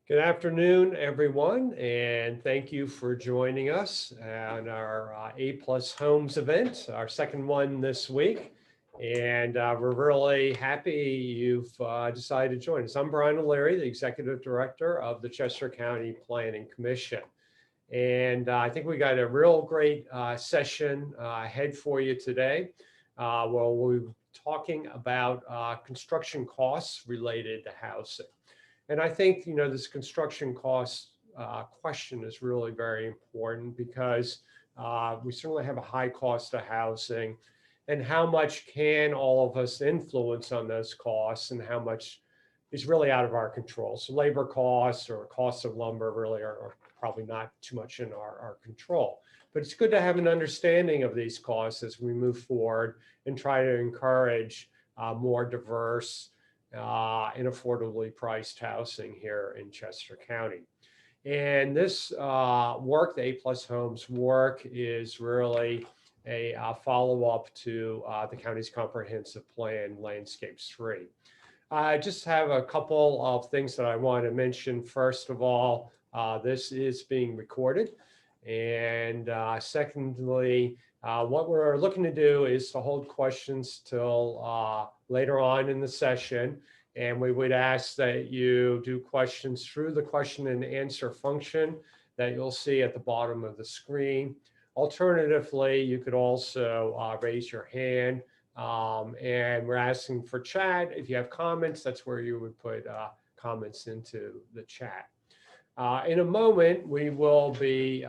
Good afternoon, everyone, and thank you for joining us on our A Plus Homes event, our second one this week. And we're really happy you've decided to join us. I'm Brian O'Leary, the Executive Director of the Chester County Planning Commission. And I think we got a real great session ahead for you today. We'll be talking about construction costs related to housing. And I think, this construction cost question is really very important because we certainly have a high cost of housing. And how much can all of us influence on those costs and how much is really out of our control? So labor costs or costs of lumber really are probably not too much in our control. But it's good to have an understanding of these costs as we move forward and try to encourage more diverse and affordably priced housing here in Chester County. And this work, the A Plus Homes work, is really a follow-up to the county's comprehensive plan, Landscapes 3. I just have a couple of things that I want to mention. First of all, this is being recorded. And secondly, what we're looking to do is to hold questions till later on in the session. And we would ask that you do questions through the question and answer function that you'll see at the bottom of the screen. Alternatively, you could also raise your hand. And we're asking for chat. If you have comments, that's where you would put comments into the chat. In a moment, we will be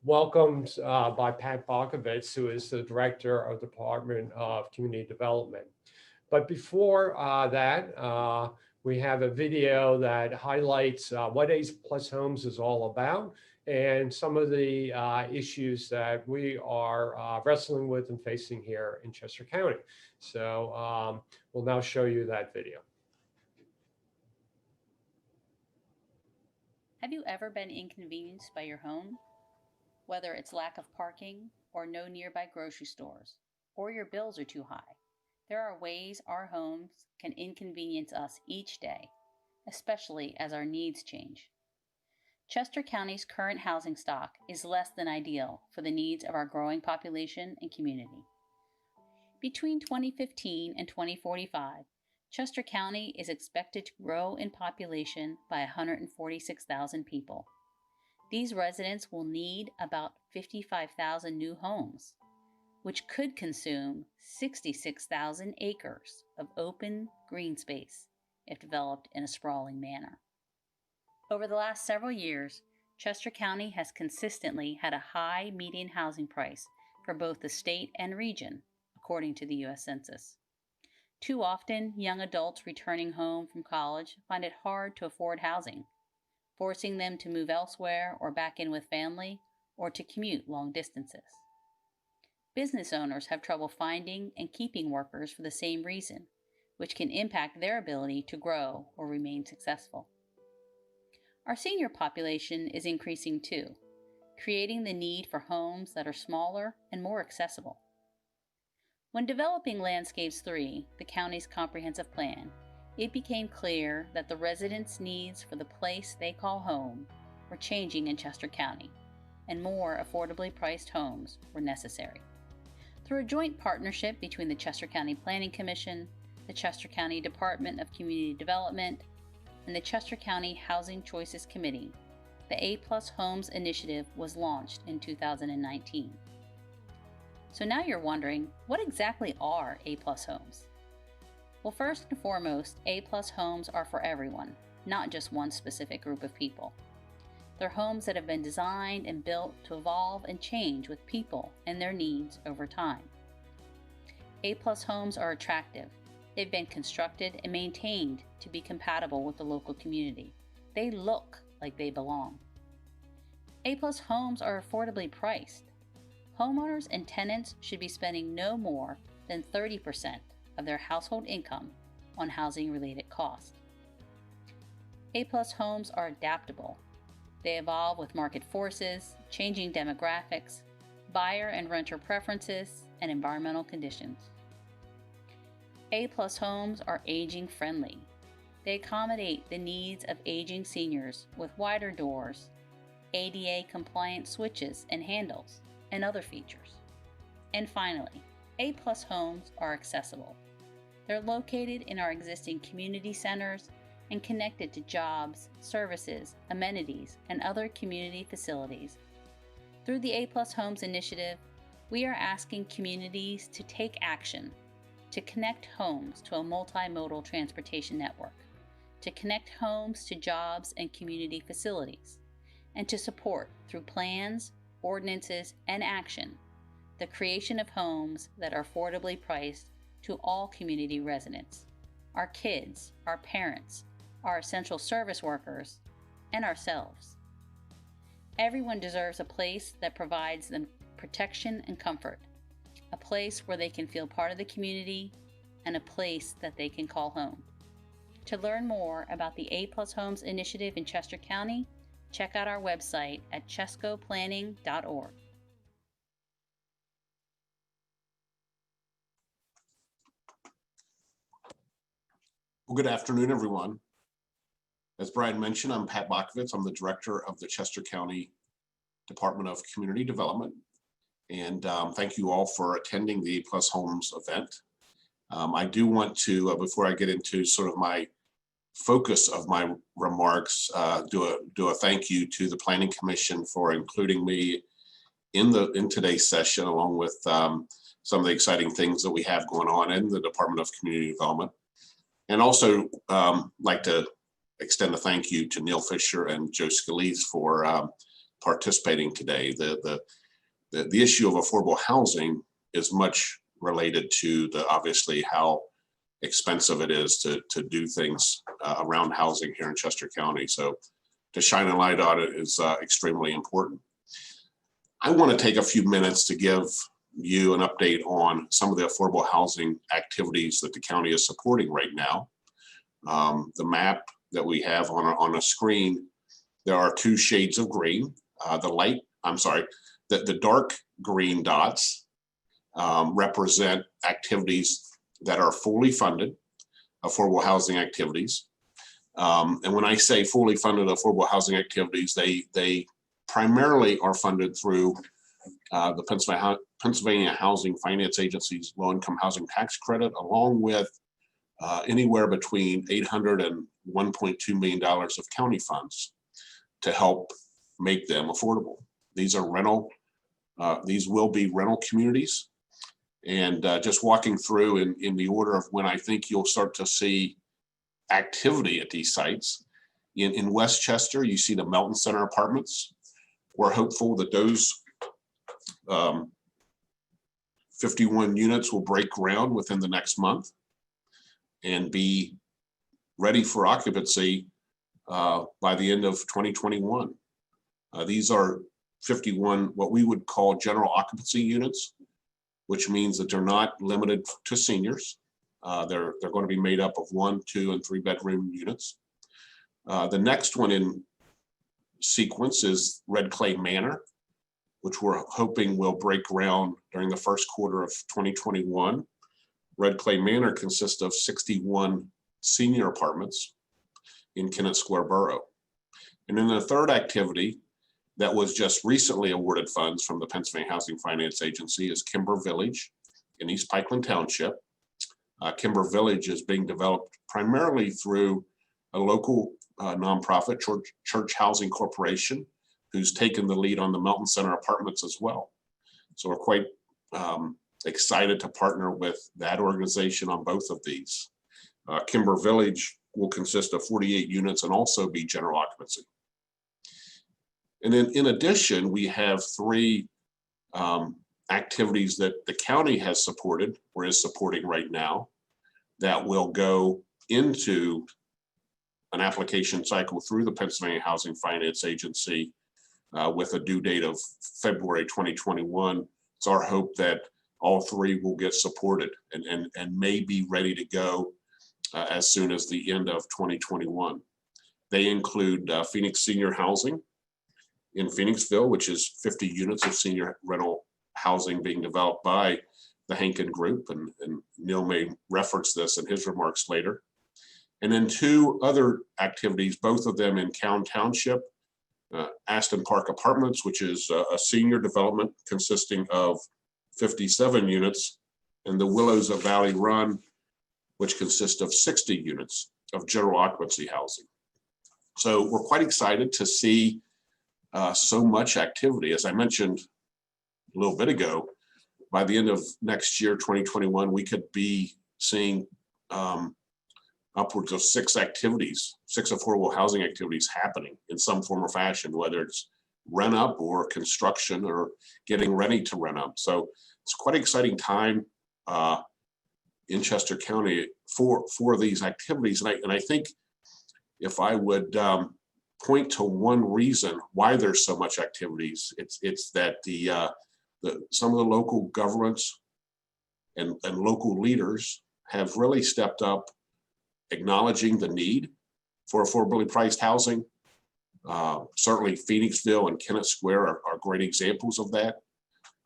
welcomed by Pat Bakovitz, who is the Director of the Department of Community Development. But before that, we have a video that highlights what A Plus Homes is all about and some of the issues that we are wrestling with and facing here in Chester County. So we'll now show you that video. Have you ever been inconvenienced by your home? Whether it's lack of parking or no nearby grocery stores, or your bills are too high, there are ways our homes can inconvenience us each day, especially as our needs change. Chester County's current housing stock is less than ideal for the needs of our growing population and community. Between 2015 and 2045, Chester County is expected to grow in population by 146,000 people. These residents will need about 55,000 new homes, which could consume 66,000 acres of open green space if developed in a sprawling manner. Over the last several years, Chester County has consistently had a high median housing price for both the state and region, according to the U.S. Census. Too often, young adults returning home from college find it hard to afford housing, forcing them to move elsewhere or back in with family or to commute long distances. Business owners have trouble finding and keeping workers for the same reason, which can impact their ability to grow or remain successful. Our senior population is increasing too, creating the need for homes that are smaller and more accessible. When developing Landscapes 3, the county's comprehensive plan, it became clear that the residents' needs for the place they call home were changing in Chester County, and more affordably priced homes were necessary. Through a joint partnership between the Chester County Planning Commission, the Chester County Department of Community Development, and the Chester County Housing Choices Committee, the A Plus Homes Initiative was launched in 2019. So now you're wondering, what exactly are A Plus homes? Well, first and foremost, A Plus homes are for everyone, not just one specific group of people. They're homes that have been designed and built to evolve and change with people and their needs over time. A Plus homes are attractive. They've been constructed and maintained to be compatible with the local community. They look like they belong. A Plus homes are affordably priced. Homeowners and tenants should be spending no more than 30% of their household income on housing-related costs. A Plus homes are adaptable. They evolve with market forces, changing demographics, buyer and renter preferences, and environmental conditions. A Plus homes are aging friendly. They accommodate the needs of aging seniors with wider doors, ADA compliant switches and handles, and other features. And finally, A-plus homes are accessible. They're located in our existing community centers and connected to jobs, services, amenities, and other community facilities. Through the A-plus Homes initiative, we are asking communities to take action to connect homes to a multimodal transportation network, to connect homes to jobs and community facilities, and to support, through plans, ordinances, and action, the creation of homes that are affordably priced to all community residents, our kids, our parents, our essential service workers, and ourselves. Everyone deserves a place that provides them protection and comfort, a place where they can feel part of the community, and a place that they can call home. To learn more about the A-plus Homes initiative in Chester County, check out our website at chescoplanning.org. Well, good afternoon, everyone. As Brian mentioned, I'm Pat Bakovitz. I'm the director of the Chester County Department of Community Development. And thank you all for attending the A-plus Homes event. I do want to, before I get into sort of my focus of my remarks, do a thank you to the Planning Commission for including me in today's session, along with some of the exciting things that we have going on in the Department of Community Development. And also like to extend a thank you to Neil Fisher and Joe Scalise for participating today. The issue of affordable housing is much related to obviously how expensive it is to do things around housing here in Chester County. So to shine a light on it is extremely important. I want to take a few minutes to give you an update on some of the affordable housing activities that the county is supporting right now. The map that we have on a screen, there are two shades of green. The dark green dots represent activities that are fully funded, affordable housing activities. And when I say fully funded affordable housing activities, they primarily are funded through the Pennsylvania Housing Finance Agency's low-income housing tax credit, along with anywhere between $800 and $1.2 million of county funds to help make them affordable. These are these will be rental communities. And just walking through in the order of when I think you'll start to see activity at these sites. In Westchester, you see the Melton Center Apartments. We're hopeful that those 51 units will break ground within the next month and be ready for occupancy by the end of 2021. These are 51 what we would call general occupancy units, which means that they're not limited to seniors. They're going to be made up of 1, 2, and 3 bedroom units. The next one in sequence is Red Clay Manor, which we're hoping will break ground during the first quarter of 2021. Red Clay Manor consists of 61 senior apartments in Kennett Square Borough. And then the third activity that was just recently awarded funds from the Pennsylvania Housing Finance Agency is Kimber Village in East Pikeland Township. Kimber Village is being developed primarily through a local nonprofit, Church Housing Corporation, who's taken the lead on the Melton Center Apartments as well. So we're quite excited to partner with that organization on both of these. Kimber Village will consist of 48 units and also be general occupancy. And then in addition, we have 3 activities that the county has supported or is supporting right now that will go into an application cycle through the Pennsylvania Housing Finance Agency with a due date of February 2021. It's our hope that all 3 will get supported and may be ready to go as soon as the end of 2021. They include Phoenix Senior Housing in Phoenixville, which is 50 units of senior rental housing being developed by the Hankin Group, and Neil may reference this in his remarks later. And then 2 other activities, both of them in Cowan Township, Aston Park Apartments, which is a senior development consisting of 57 units, and the Willows of Valley Run, which consists of 60 units of general occupancy housing. So we're quite excited to see so much activity. As I mentioned a little bit ago, by the end of next year, 2021, we could be seeing upwards of 6 affordable housing activities happening in some form or fashion, whether it's rent up or construction or getting ready to rent up. So it's quite an exciting time in Chester County for these activities. And I think if I would point to one reason why there's so much activities, it's that some of the local governments and local leaders have really stepped up, acknowledging the need for affordably priced housing. Certainly Phoenixville and Kennett Square are great examples of that,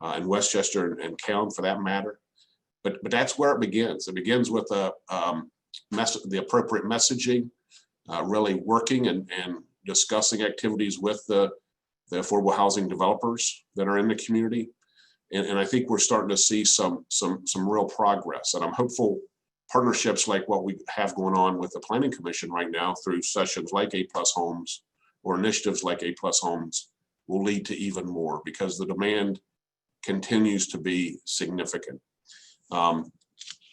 and Westchester and Cowan for that matter. But that's where it begins. It begins with the appropriate messaging, really working and discussing activities with the affordable housing developers that are in the community. And I think we're starting to see some real progress. And I'm hopeful partnerships like what we have going on with the Planning Commission right now through sessions like A+ Homes or initiatives like A+ Homes will lead to even more, because the demand continues to be significant.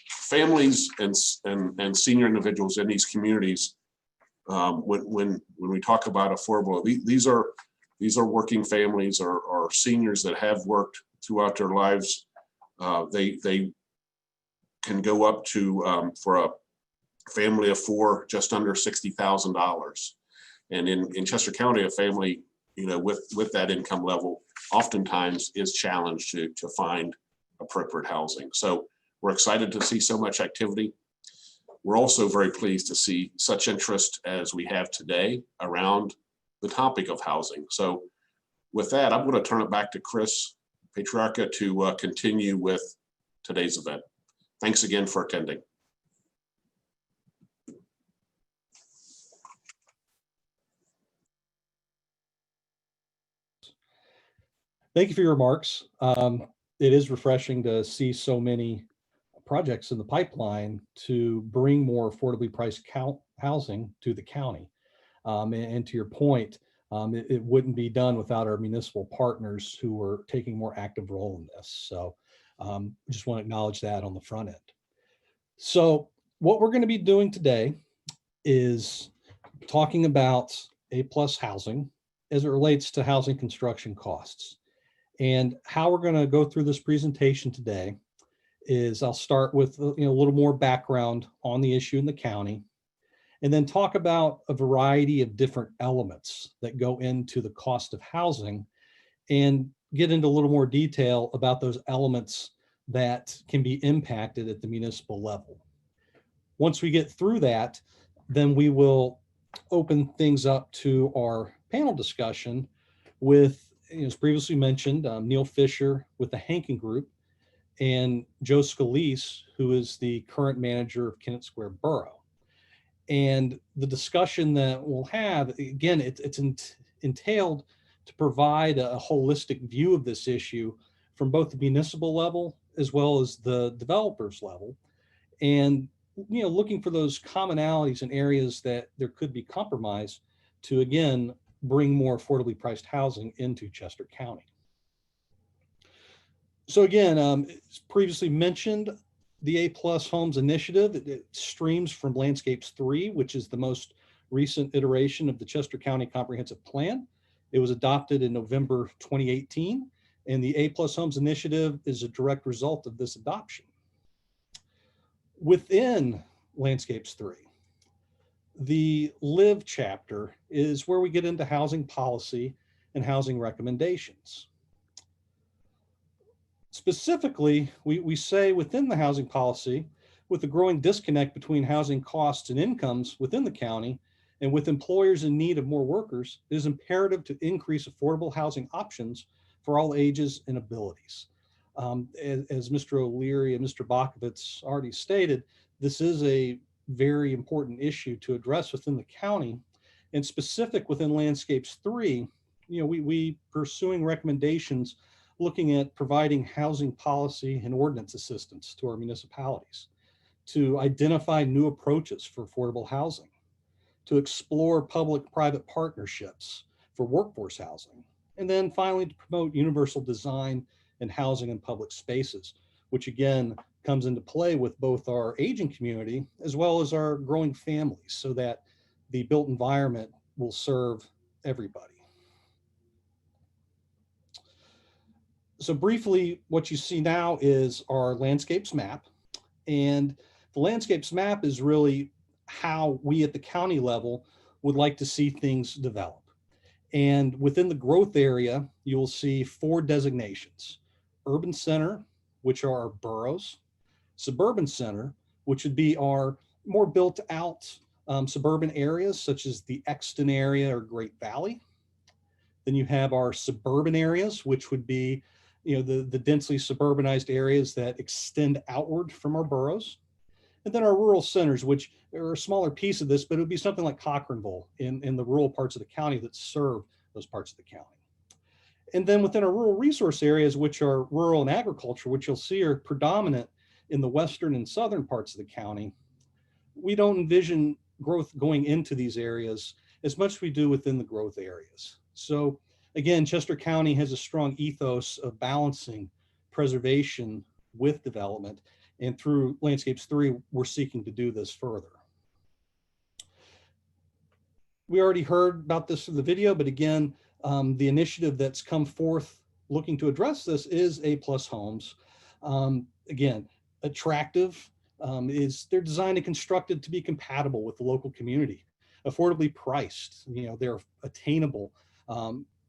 Families and senior individuals in these communities, when we talk about affordable, these are working families or seniors that have worked throughout their lives. They can go up to, for a family of 4, just under $60,000. And in Chester County, a family, with that income level oftentimes is challenged to find appropriate housing. So we're excited to see so much activity. We're also very pleased to see such interest as we have today around the topic of housing. So with that, I'm going to turn it back to Chris Patriarca to continue with today's event. Thanks again for attending. Thank you for your remarks. It is refreshing to see so many projects in the pipeline to bring more affordably priced housing to the county. And to your point, it wouldn't be done without our municipal partners who are taking more active role in this. So just want to acknowledge that on the front end. So what we're going to be doing today is talking about A+ housing as it relates to housing construction costs. And how we're going to go through this presentation today is I'll start with a little more background on the issue in the county, and then talk about a variety of different elements that go into the cost of housing, and get into a little more detail about those elements that can be impacted at the municipal level. Once we get through that, then we will open things up to our panel discussion with, as previously mentioned, Neil Fisher with the Hankin Group, and Joe Scalise, who is the current manager of Kennett Square Borough. And the discussion that we'll have, again, it's entailed to provide a holistic view of this issue from both the municipal level as well as the developers level, and looking for those commonalities and areas that there could be compromise to, again, bring more affordably priced housing into Chester County. So again, as previously mentioned, the A+ Homes initiative, it streams from Landscapes 3, which is the most recent iteration of the Chester County Comprehensive Plan. It was adopted in November 2018, and the A+ Homes initiative is a direct result of this adoption. Within Landscapes 3, the Live chapter is where we get into housing policy and housing recommendations. Specifically, we say within the housing policy, with the growing disconnect between housing costs and incomes within the county, and with employers in need of more workers, it is imperative to increase affordable housing options for all ages and abilities. As Mr. O'Leary and Mr. Bakovitz already stated, this is a very important issue to address within the county. And specific within Landscapes 3, we pursuing recommendations looking at providing housing policy and ordinance assistance to our municipalities, to identify new approaches for affordable housing, to explore public-private partnerships for workforce housing, and then finally to promote universal design and housing in public spaces, which again comes into play with both our aging community as well as our growing families, so that the built environment will serve everybody. So briefly, what you see now is our landscapes map. And the landscapes map is really how we at the county level would like to see things develop. And within the growth area, you will see 4 designations: urban center, which are our boroughs; suburban center, which would be our more built out suburban areas such as the Exton area or Great Valley. Then you have our suburban areas, which would be the densely suburbanized areas that extend outward from our boroughs. And then our rural centers, which are a smaller piece of this, but it would be something like Cochranville in the rural parts of the county that serve those parts of the county. And then within our rural resource areas, which are rural and agriculture, which you'll see are predominant in the western and southern parts of the county, we don't envision growth going into these areas as much as we do within the growth areas. So again, Chester County has a strong ethos of balancing preservation with development. And through Landscapes 3, we're seeking to do this further. We already heard about this in the video, but again, the initiative that's come forth looking to address this is A+ Homes. Again, attractive, they're designed and constructed to be compatible with the local community, affordably priced, they're attainable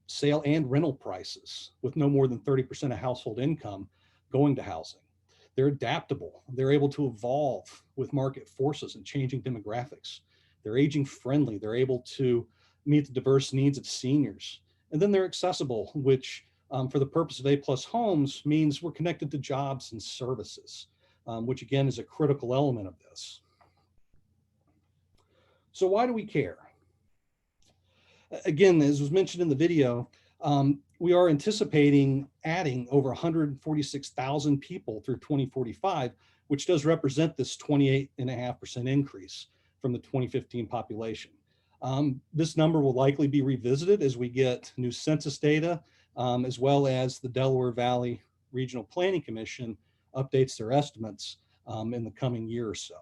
sale and rental prices with no more than 30% of household income going to housing. They're adaptable. They're able to evolve with market forces and changing demographics. They're aging friendly. They're able to meet the diverse needs of seniors. And then they're accessible, which for the purpose of A+ Homes means we're connected to jobs and services, which again is a critical element of this. So why do we care? Again, as was mentioned in the video, we are anticipating adding over 146,000 people through 2045, which does represent this 28.5% increase from the 2015 population. This number will likely be revisited as we get new census data, as well as the Delaware Valley Regional Planning Commission updates their estimates in the coming year or so.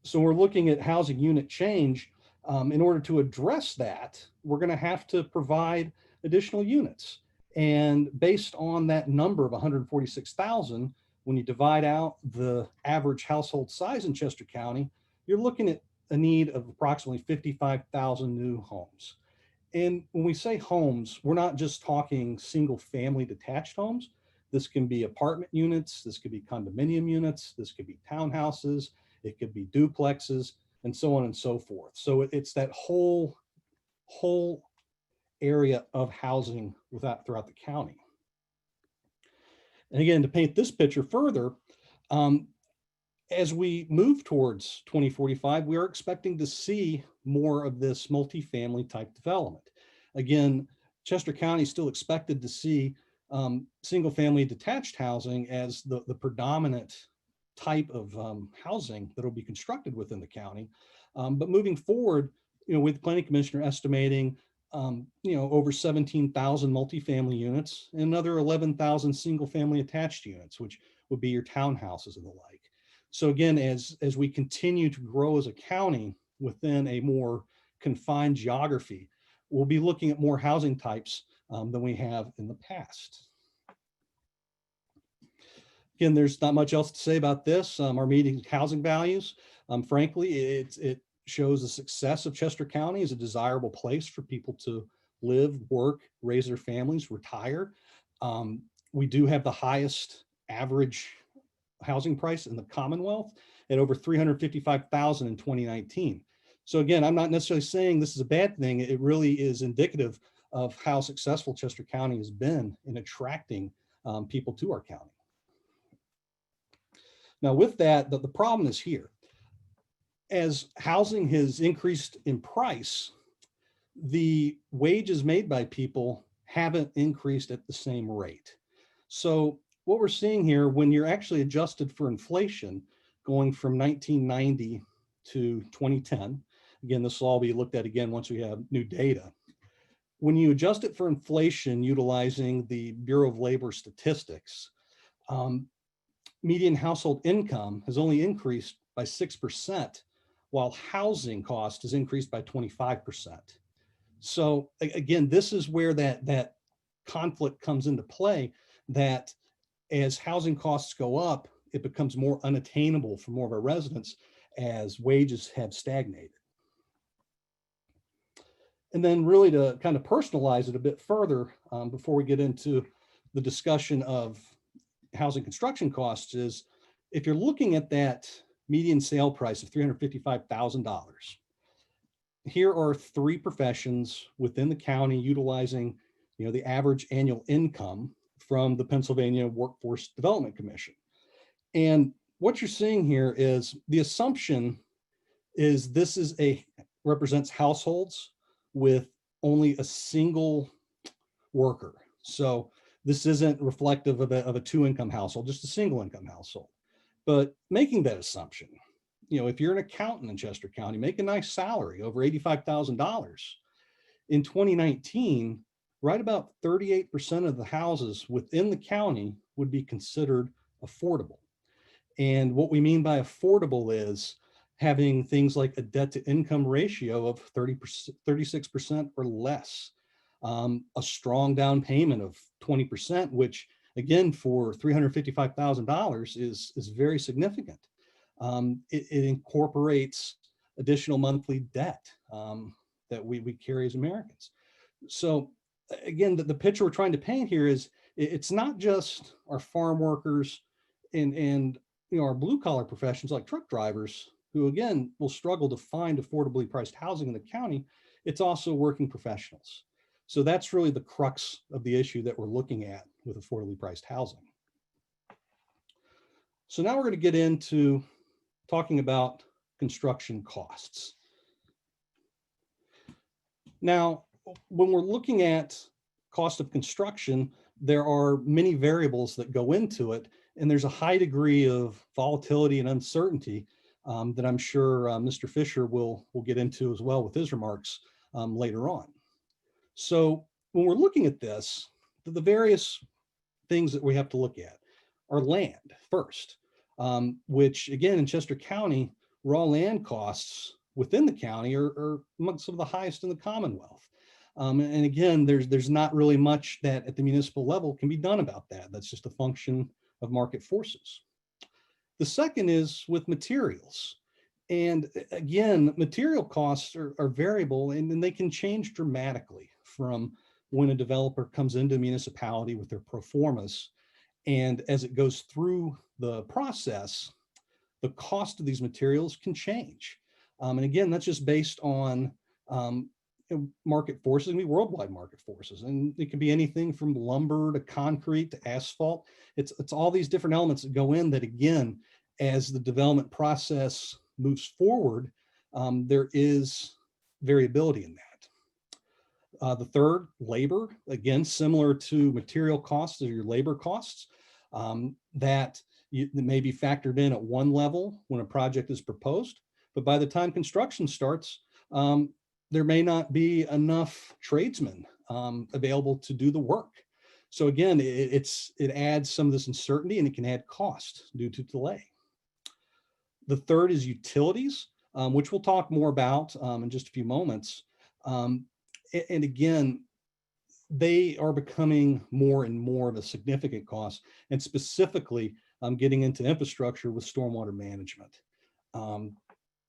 So we're looking at housing unit change. In order to address that, we're going to have to provide additional units. And based on that number of 146,000, when you divide out the average household size in Chester County, you're looking at a need of approximately 55,000 new homes. And when we say homes, we're not just talking single family detached homes. This can be apartment units, this could be condominium units, this could be townhouses, it could be duplexes, and so on and so forth. So it's that whole area of housing throughout the county. And again, to paint this picture further, as we move towards 2045, we are expecting to see more of this multifamily type development. Again, Chester County is still expected to see single family detached housing as the predominant type of housing that will be constructed within the county. But moving forward, with the planning commissioner estimating over 17,000 multifamily units and another 11,000 single family attached units, which would be your townhouses and the like. So again, as we continue to grow as a county within a more confined geography, we'll be looking at more housing types than we have in the past. Again, there's not much else to say about this. Our median housing values, frankly, it shows the success of Chester County as a desirable place for people to live, work, raise their families, retire. We do have the highest average housing price in the Commonwealth at over $355,000 in 2019. So again, I'm not necessarily saying this is a bad thing. It really is indicative of how successful Chester County has been in attracting people to our county. Now with that, the problem is here. As housing has increased in price, the wages made by people haven't increased at the same rate. So what we're seeing here, when you're actually adjusted for inflation, going from 1990 to 2010, again, this will all be looked at again once we have new data. When you adjust it for inflation, utilizing the Bureau of Labor statistics, median household income has only increased by 6%, while housing cost has increased by 25%. So again, this is where that conflict comes into play, that as housing costs go up, it becomes more unattainable for more of our residents as wages have stagnated. And then really to kind of personalize it a bit further before we get into the discussion of housing construction costs is, if you're looking at that median sale price of $355,000, here are 3 professions within the county utilizing, the average annual income from the Pennsylvania Workforce Development Commission. And what you're seeing here is the assumption is this represents households with only a single worker. So this isn't reflective of a 2-income household, just a single income household. But making that assumption, if you're an accountant in Chester County, make a nice salary, over $85,000. In 2019, right about 38% of the houses within the county would be considered affordable. And what we mean by affordable is having things like a debt to income ratio of 36% or less, a strong down payment of 20%, which again, for $355,000 is very significant. It incorporates additional monthly debt that we carry as Americans. So again, the picture we're trying to paint here is it's not just our farm workers and our blue collar professions like truck drivers, who again will struggle to find affordably priced housing in the county. It's also working professionals. So that's really the crux of the issue that we're looking at with affordably priced housing. So now we're going to get into talking about construction costs. Now, when we're looking at cost of construction, there are many variables that go into it, and there's a high degree of volatility and uncertainty that I'm sure Mr. Fisher will get into as well with his remarks later on. So when we're looking at this, the various things that we have to look at are land first, which again, in Chester County, raw land costs within the county are among some of the highest in the Commonwealth. And again, there's not really much that at the municipal level can be done about that. That's just a function of market forces. The second is with materials. And again, material costs are variable and they can change dramatically from when a developer comes into a municipality with their pro formas. And as it goes through the process, the cost of these materials can change. And again, that's just based on market forces, and worldwide market forces. And it can be anything from lumber to concrete to asphalt. It's all these different elements that go in that, again, as the development process moves forward, there is variability in that. The third, labor, again, similar to material costs or your labor costs, that may be factored in at one level when a project is proposed, but by the time construction starts, there may not be enough tradesmen available to do the work. So again, it adds some of this uncertainty, and it can add cost due to delay. The third is utilities, which we'll talk more about in just a few moments. And again, they are becoming more and more of a significant cost, and specifically getting into infrastructure with stormwater management.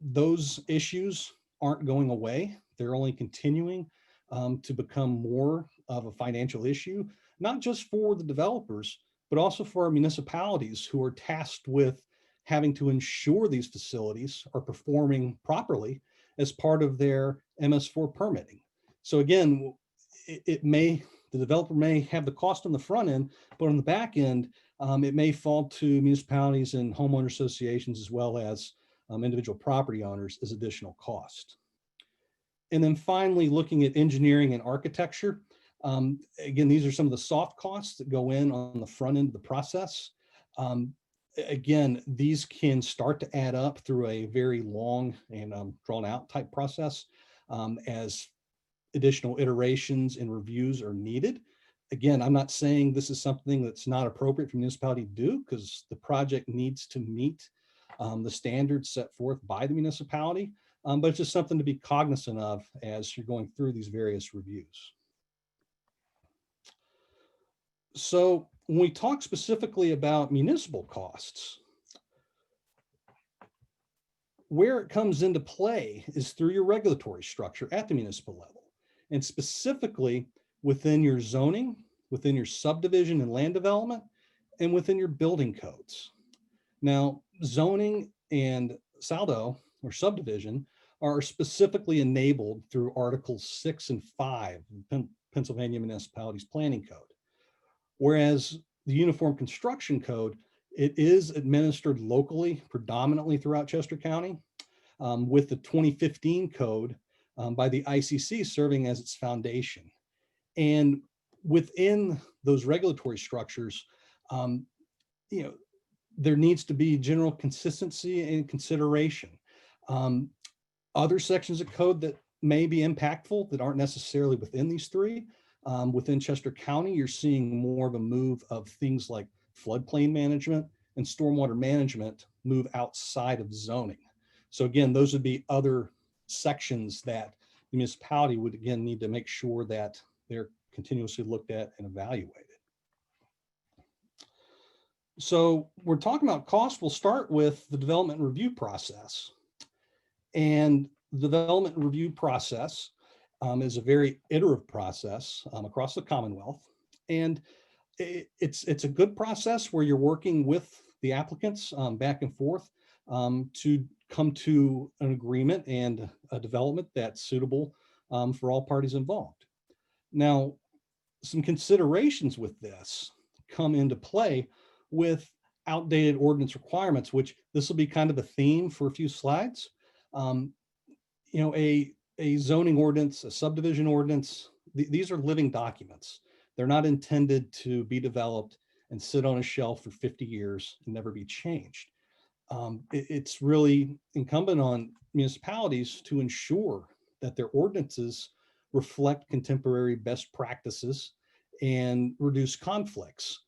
Those issues aren't going away. They're only continuing to become more of a financial issue, not just for the developers, but also for our municipalities who are tasked with having to ensure these facilities are performing properly as part of their MS4 permitting. So again, the developer may have the cost on the front end, but on the back end, It may fall to municipalities and homeowner associations as well as individual property owners as additional cost. And then finally, looking at engineering and architecture. Again, these are some of the soft costs that go in on the front end of the process. Again, these can start to add up through a very long and drawn out type process as additional iterations and reviews are needed. Again, I'm not saying this is something that's not appropriate for municipality to do, because the project needs to meet the standards set forth by the municipality, but it's just something to be cognizant of as you're going through these various reviews. So when we talk specifically about municipal costs, where it comes into play is through your regulatory structure at the municipal level, and specifically within your zoning, within your subdivision and land development, and within your building codes. Now, zoning and saldo or subdivision are specifically enabled through Articles 6 and 5 of Pennsylvania Municipalities Planning Code. Whereas the Uniform Construction Code, it is administered locally, predominantly throughout Chester County, with the 2015 code by the ICC serving as its foundation. And within those regulatory structures, there needs to be general consistency and consideration. Other sections of code that may be impactful that aren't necessarily within these three, within Chester County, you're seeing more of a move of things like floodplain management and stormwater management move outside of zoning. So again, those would be other sections that the municipality would again need to make sure that they're continuously looked at and evaluated. So we're talking about cost. We'll start with the development review process. And the development review process is a very iterative process across the Commonwealth. And it's a good process where you're working with the applicants back and forth to come to an agreement and a development that's suitable for all parties involved. Now, some considerations with this come into play with outdated ordinance requirements, which this will be kind of a theme for a few slides. A zoning ordinance, a subdivision ordinance, these are living documents. They're not intended to be developed and sit on a shelf for 50 years and never be changed. It's really incumbent on municipalities to ensure that their ordinances reflect contemporary best practices and reduce conflicts.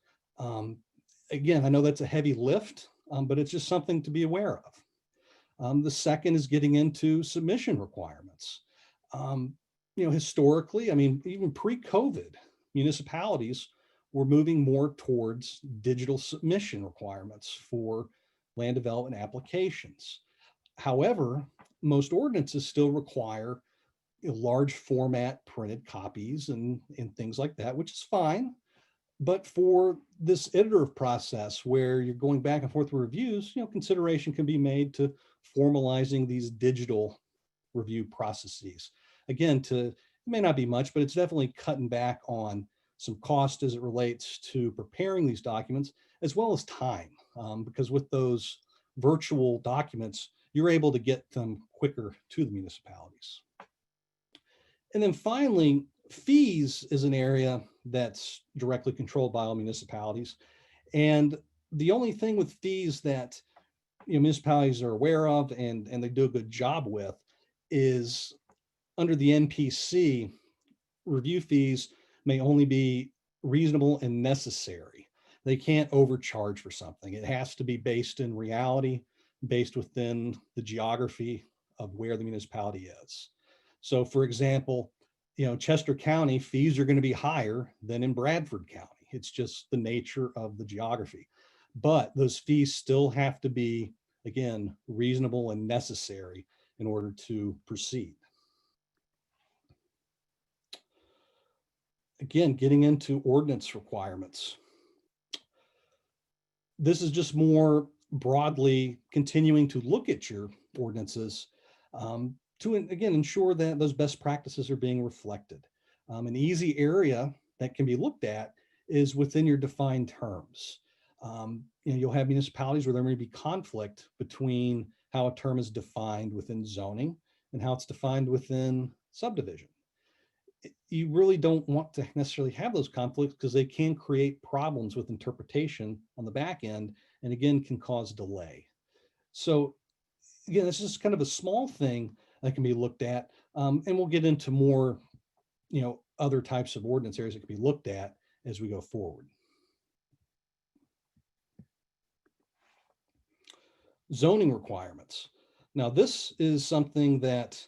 Again, I know that's a heavy lift, but it's just something to be aware of. The second is getting into submission requirements. Historically, I mean, even pre-COVID, municipalities were moving more towards digital submission requirements for land development applications. However, most ordinances still require large format printed copies and things like that, which is fine. But for this iterative process where you're going back and forth with reviews, consideration can be made to formalizing these digital review processes. Again, it may not be much, but it's definitely cutting back on some cost as it relates to preparing these documents, as well as time, because with those virtual documents, you're able to get them quicker to the municipalities. And then finally, fees is an area that's directly controlled by all municipalities. And the only thing with fees that municipalities are aware of and they do a good job with is under the NPC, review fees may only be reasonable and necessary. They can't overcharge for something. It has to be based in reality, based within the geography of where the municipality is. So for example, Chester County fees are going to be higher than in Bradford County. It's just the nature of the geography. But those fees still have to be, again, reasonable and necessary in order to proceed. Again, getting into ordinance requirements. This is just more broadly continuing to look at your ordinances to, again, ensure that those best practices are being reflected. An easy area that can be looked at is within your defined terms. You'll have municipalities where there may be conflict between how a term is defined within zoning and how it's defined within subdivision. You really don't want to necessarily have those conflicts because they can create problems with interpretation on the back end, and again, can cause delay. So again, this is kind of a small thing that can be looked at, and we'll get into more, other types of ordinance areas that can be looked at as we go forward. Zoning requirements. Now, this is something that,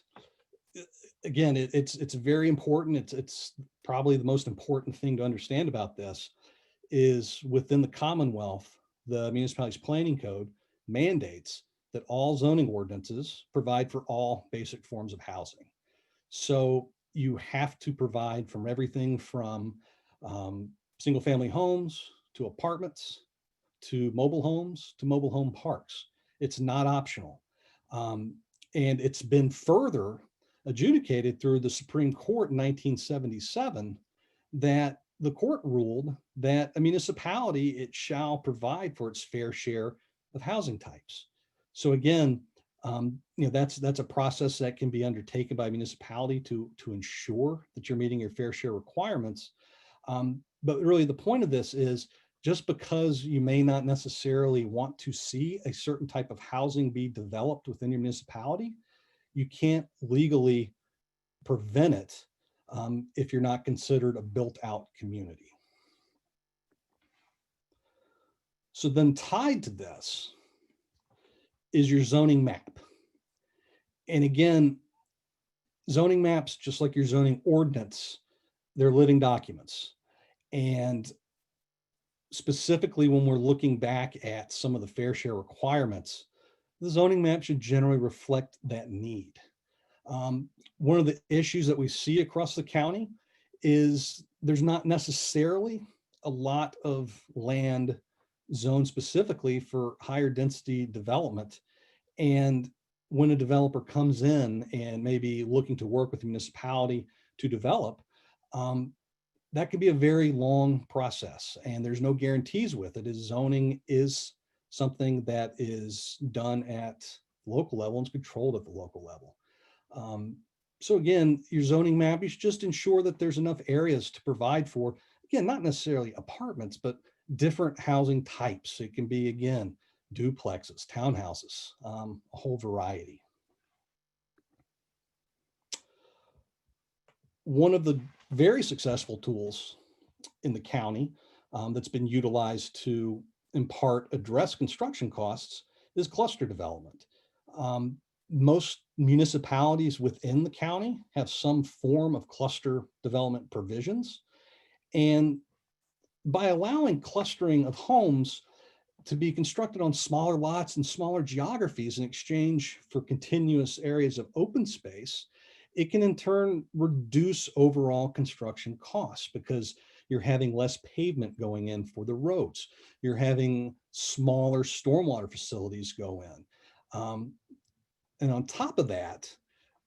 again, it's very important. It's probably the most important thing to understand about this is within the Commonwealth, the municipality's planning code mandates that all zoning ordinances provide for all basic forms of housing. So you have to provide from everything from single family homes to apartments to mobile homes to mobile home parks. It's not optional. And it's been further adjudicated through the Supreme Court in 1977 that the court ruled that a municipality, it shall provide for its fair share of housing types. So again, that's a process that can be undertaken by a municipality to ensure that you're meeting your fair share requirements. But really the point of this is just because you may not necessarily want to see a certain type of housing be developed within your municipality, you can't legally prevent it if you're not considered a built-out community. So then tied to this is your zoning map. And again, zoning maps, just like your zoning ordinance, they're living documents. And specifically when we're looking back at some of the fair share requirements, the zoning map should generally reflect that need. One of the issues that we see across the county is there's not necessarily a lot of land zoned specifically for higher density development. And when a developer comes in and maybe looking to work with the municipality to develop, that can be a very long process, and there's no guarantees with it, as zoning is something that is done at local level and is controlled at the local level. So again, your zoning map, you should just ensure that there's enough areas to provide for, again, not necessarily apartments, but different housing types. It can be, again, duplexes, townhouses, a whole variety. One of the very successful tools in the county that's been utilized to in part address construction costs is cluster development. Most municipalities within the county have some form of cluster development provisions. And by allowing clustering of homes to be constructed on smaller lots and smaller geographies in exchange for continuous areas of open space, it can in turn reduce overall construction costs because you're having less pavement going in for the roads. You're having smaller stormwater facilities go in. And on top of that,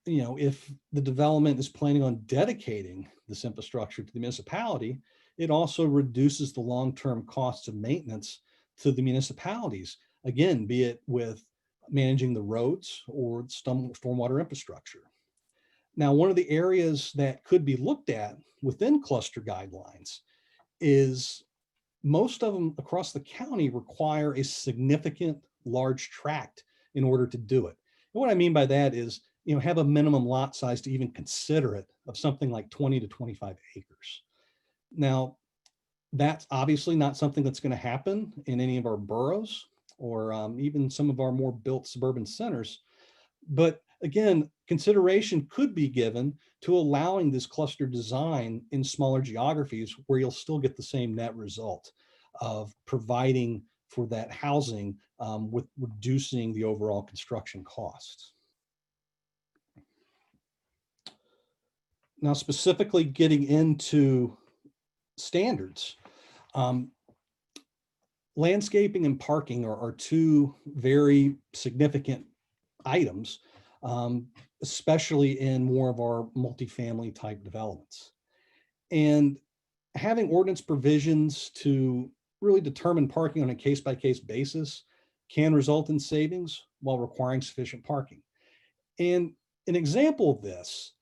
if the development is planning on dedicating this infrastructure to the municipality, it also reduces the long-term costs of maintenance to the municipalities, again, be it with managing the roads or stormwater infrastructure. Now, one of the areas that could be looked at within cluster guidelines is most of them across the county require a significant large tract in order to do it. And what I mean by that is, have a minimum lot size to even consider it of something like 20 to 25 acres. Now, that's obviously not something that's going to happen in any of our boroughs or even some of our more built suburban centers. But again, consideration could be given to allowing this cluster design in smaller geographies where you'll still get the same net result of providing for that housing with reducing the overall construction costs. Now, specifically getting into standards, landscaping and parking are two very significant items, especially in more of our multifamily type developments. And having ordinance provisions to really determine parking on a case-by-case basis can result in savings while requiring sufficient parking. And an example of this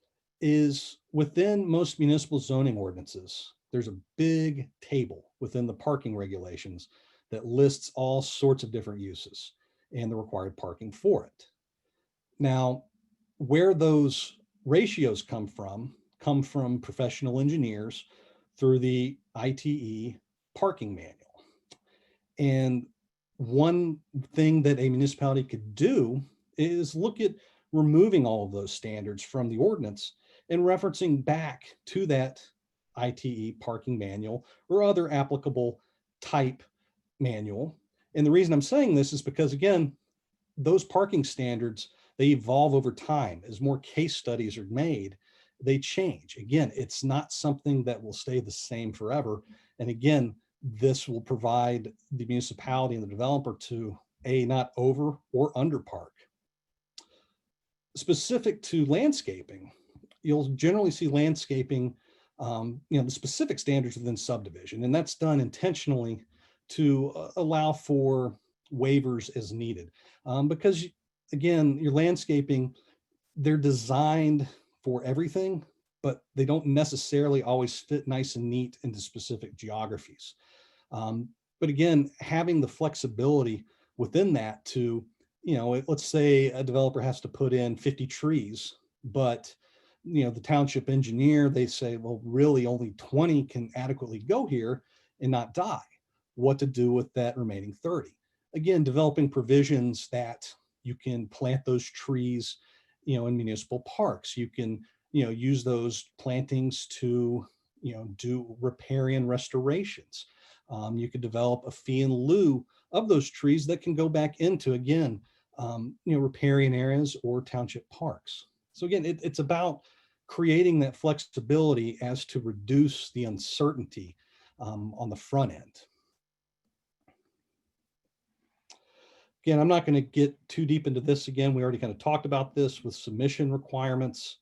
is within most municipal zoning ordinances, there's a big table within the parking regulations that lists all sorts of different uses and the required parking for it. Now, where those ratios come from professional engineers through the ITE parking manual. And one thing that a municipality could do is look at removing all of those standards from the ordinance and referencing back to that ITE parking manual or other applicable type manual. And the reason I'm saying this is because, again, those parking standards, they evolve over time. As more case studies are made, they change. Again, it's not something that will stay the same forever. And again, this will provide the municipality and the developer to not over or under park. Specific to landscaping, you'll generally see landscaping, the specific standards within subdivision, and that's done intentionally to allow for waivers as needed. Because again, your landscaping, they're designed for everything, but they don't necessarily always fit nice and neat into specific geographies. But again, having the flexibility within that to, let's say a developer has to put in 50 trees, but the township engineer, they say, well, really only 20 can adequately go here and not die. What to do with that remaining 30? Again, developing provisions that you can plant those trees, in municipal parks. You can, use those plantings to, do riparian restorations. You could develop a fee in lieu of those trees that can go back into, again, riparian areas or township parks. So again, it's about creating that flexibility as to reduce the uncertainty on the front end. Again, I'm not going to get too deep into this. Again, we already kind of talked about this with submission requirements.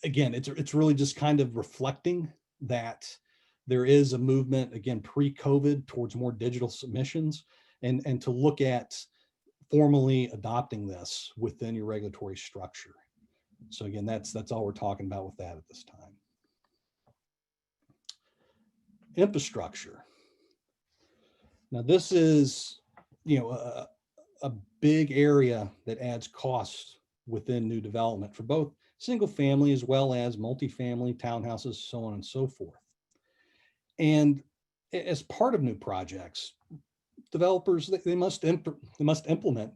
Again, it's really just kind of reflecting that there is a movement, again, pre-COVID towards more digital submissions and to look at formally adopting this within your regulatory structure. So again, that's all we're talking about with that at this time. Infrastructure. Now, this is, a big area that adds costs within new development for both single family as well as multifamily, townhouses, so on and so forth. And as part of new projects, developers, they must implement,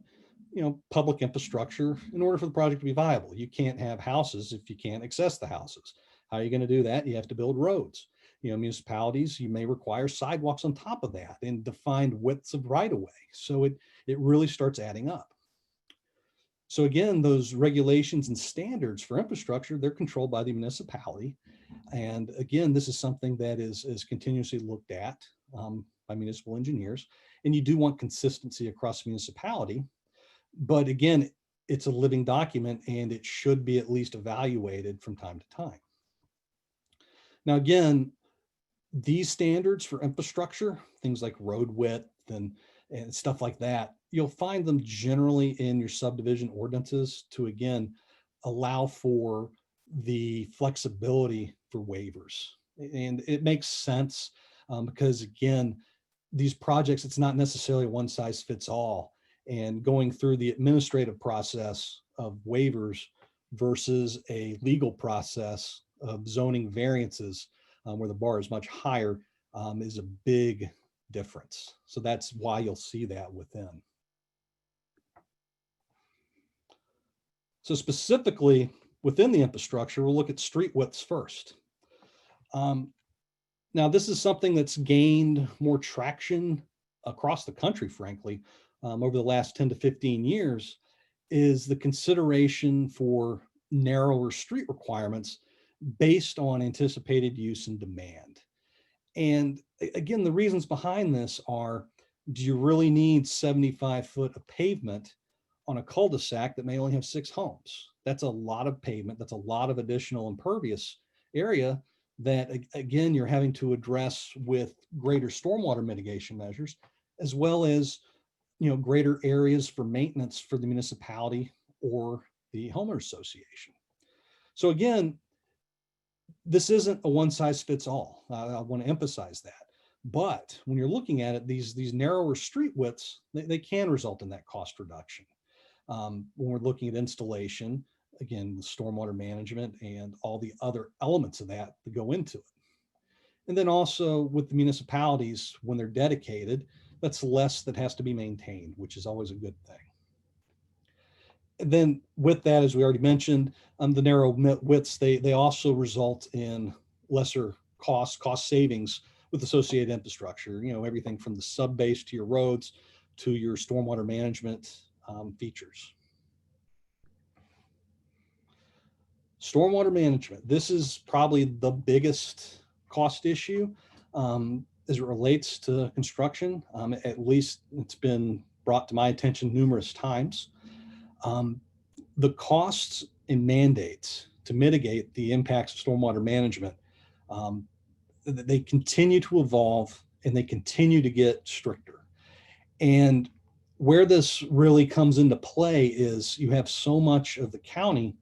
public infrastructure in order for the project to be viable. You can't have houses if you can't access the houses. How are you going to do that? You have to build roads. Municipalities, you may require sidewalks on top of that and defined widths of right of way. So it really starts adding up. So again, those regulations and standards for infrastructure, they're controlled by the municipality. And again, this is something that is continuously looked at by municipal engineers. And you do want consistency across the municipality. But again, it's a living document and it should be at least evaluated from time to time. Now, again, these standards for infrastructure, things like road width and stuff like that, you'll find them generally in your subdivision ordinances to, again, allow for the flexibility for waivers. And it makes sense because, again, these projects, it's not necessarily one size fits all. And going through the administrative process of waivers versus a legal process of zoning variances where the bar is much higher is a big difference. So that's why you'll see that within. So specifically within the infrastructure, we'll look at street widths first. Now, this is something that's gained more traction across the country, frankly, over the last 10 to 15 years, is the consideration for narrower street requirements based on anticipated use and demand. And again, the reasons behind this are, do you really need 75 foot of pavement on a cul-de-sac that may only have 6 homes? That's a lot of pavement. That's a lot of additional impervious area that again, you're having to address with greater stormwater mitigation measures, as well as, greater areas for maintenance for the municipality or the homeowner association. So again, this isn't a one size fits all. I want to emphasize that. But when you're looking at it, these narrower street widths, they can result in that cost reduction. When we're looking at installation, again, the stormwater management and all the other elements of that go into it. And then also with the municipalities, when they're dedicated, that's less that has to be maintained, which is always a good thing. And then with that, as we already mentioned, the narrow widths, they also result in lesser cost savings with associated infrastructure, everything from the sub base to your roads to your stormwater management features. Stormwater management, this is probably the biggest cost issue as it relates to construction. At least it's been brought to my attention numerous times. The costs and mandates to mitigate the impacts of stormwater management, they continue to evolve and they continue to get stricter. And where this really comes into play is you have so much of the county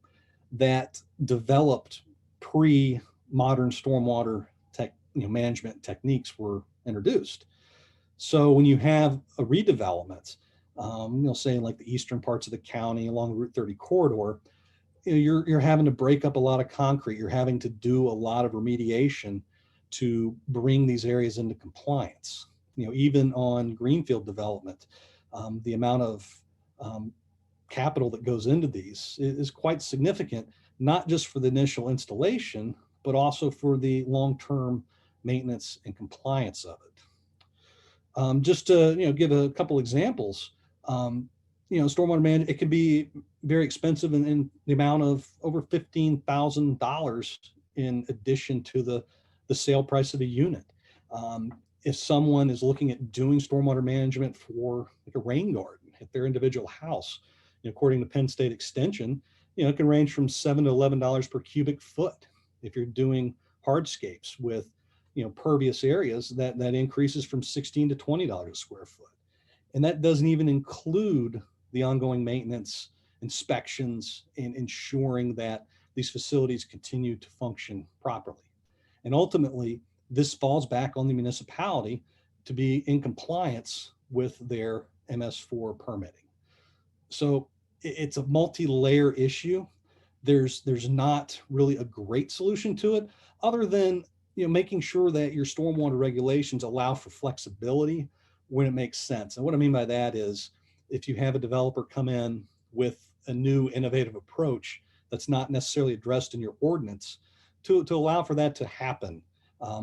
that developed pre-modern stormwater management techniques were introduced. So when you have a redevelopment, say like the eastern parts of the county along the Route 30 corridor, you're having to break up a lot of concrete. You're having to do a lot of remediation to bring these areas into compliance. Even on greenfield development, the amount of capital that goes into these is quite significant, not just for the initial installation, but also for the long-term maintenance and compliance of it. Just to give a couple examples, stormwater management, it can be very expensive in the amount of over $15,000 in addition to the sale price of the unit. If someone is looking at doing stormwater management for like a rain garden at their individual house, according to Penn State Extension, it can range from $7 to $11 per cubic foot. If you're doing hardscapes with, pervious areas, that increases from $16 to $20 a square foot. And that doesn't even include the ongoing maintenance, inspections, and ensuring that these facilities continue to function properly. And ultimately, this falls back on the municipality to be in compliance with their MS4 permitting. So it's a multi-layer issue. There's not really a great solution to it other than making sure that your stormwater regulations allow for flexibility when it makes sense. And what I mean by that is if you have a developer come in with a new innovative approach that's not necessarily addressed in your ordinance, to allow for that to happen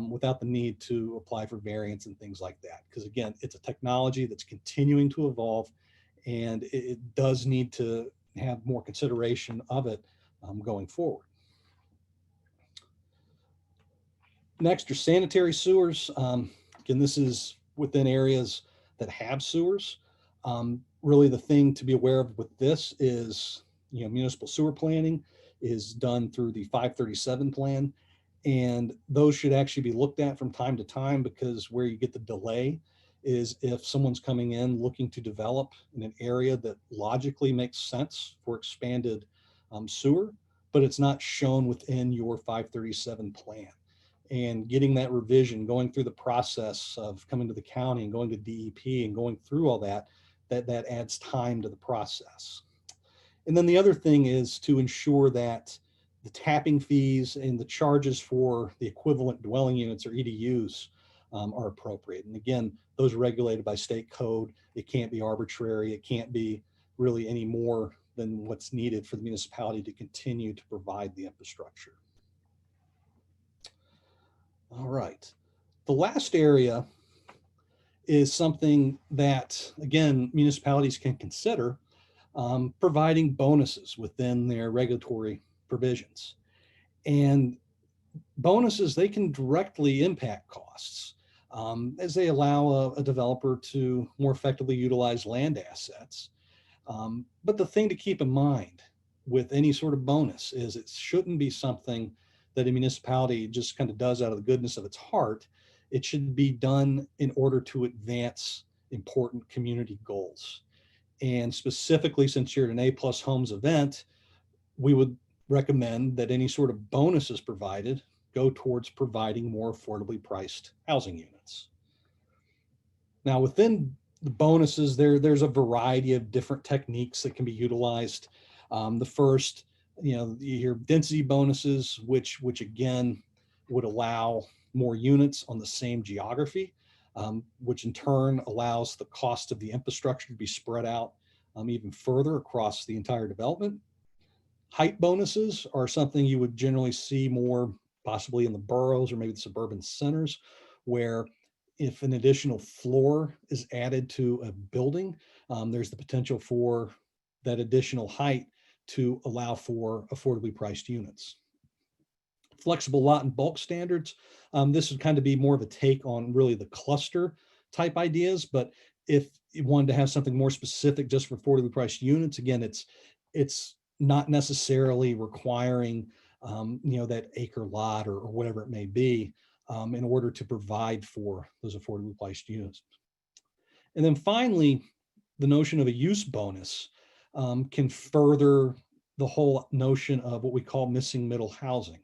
without the need to apply for variance and things like that. Because again, it's a technology that's continuing to evolve and it does need to have more consideration of it going forward. Next are sanitary sewers. Again, this is within areas that have sewers. Really the thing to be aware of with this is, municipal sewer planning is done through the 537 plan. And those should actually be looked at from time to time, because where you get the delay is if someone's coming in looking to develop in an area that logically makes sense for expanded sewer, but it's not shown within your 537 plan. And getting that revision, going through the process of coming to the county and going to DEP and going through all that adds time to the process. And then the other thing is to ensure that the tapping fees and the charges for the equivalent dwelling units or EDUs are appropriate. And again, those are regulated by state code. It can't be arbitrary. It can't be really any more than what's needed for the municipality to continue to provide the infrastructure. All right. The last area is something that, again, municipalities can consider, providing bonuses within their regulatory provisions. And bonuses, they can directly impact costs as they allow a developer to more effectively utilize land assets. But the thing to keep in mind with any sort of bonus is it shouldn't be something that a municipality just kind of does out of the goodness of its heart. It should be done in order to advance important community goals. And specifically, since you're at an A+ Homes event, we would recommend that any sort of bonuses provided go towards providing more affordably priced housing units. Now, within the bonuses, there's a variety of different techniques that can be utilized. The first, you hear density bonuses, which again would allow more units on the same geography, which in turn allows the cost of the infrastructure to be spread out even further across the entire development. Height bonuses are something you would generally see more possibly in the boroughs or maybe the suburban centers, where if an additional floor is added to a building, there's the potential for that additional height to allow for affordably priced units. Flexible lot and bulk standards. This would kind of be more of a take on really the cluster type ideas, but if you wanted to have something more specific just for affordably priced units, again, it's not necessarily requiring that acre lot or whatever it may be in order to provide for those affordably priced units. And then finally, the notion of a use bonus can further the whole notion of what we call missing middle housing.